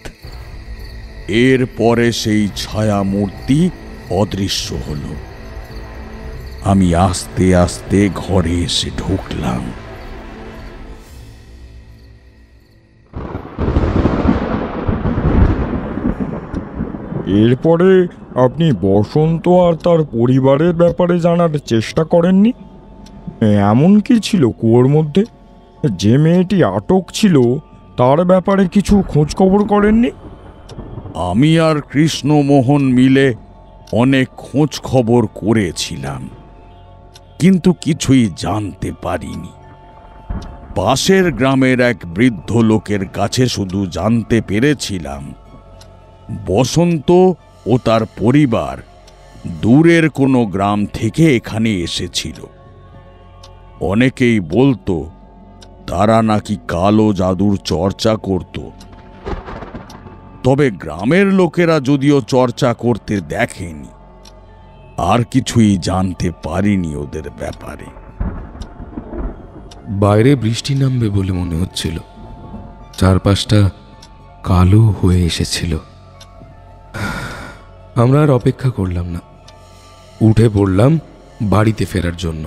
F: এরপরে সেই ছায়া মূর্তি অদৃশ্য হলো। আমি আস্তে আস্তে ঘরে এসে ঢুকলাম।
G: এরপরে আপনি বসন্ত আর তার পরিবারের ব্যাপারে জানার চেষ্টা করেননি? এমন কি ছিল কুয়োর মধ্যে? যে মেয়েটি আটক ছিল তার ব্যাপারে কিছু খোঁজ খবর করেননি?
F: আমি আর কৃষ্ণমোহন মিলে অনেক খোঁজ খবর করেছিলাম, কিন্তু কিছুই জানতে পারিনি। পাশের গ্রামের এক বৃদ্ধ লোকের কাছে শুধু জানতে পেরেছিলাম বসন্ত ও তার পরিবার দূরের কোনো গ্রাম থেকে এখানে এসেছিল। অনেকেই বলতো তারা নাকি কালো জাদুর চর্চা করত, তবে গ্রামের লোকেরা যদিও চর্চা করতে দেখেনি। আর কিছুই জানতে পারিনি ওদের ব্যাপারে।
B: বাইরে বৃষ্টি নামবে বলে মনে হচ্ছিল, চারপাশটা কালো হয়ে এসেছিল। আমরা আর অপেক্ষা করলাম না, উঠে পড়লাম বাড়িতে ফেরার জন্য।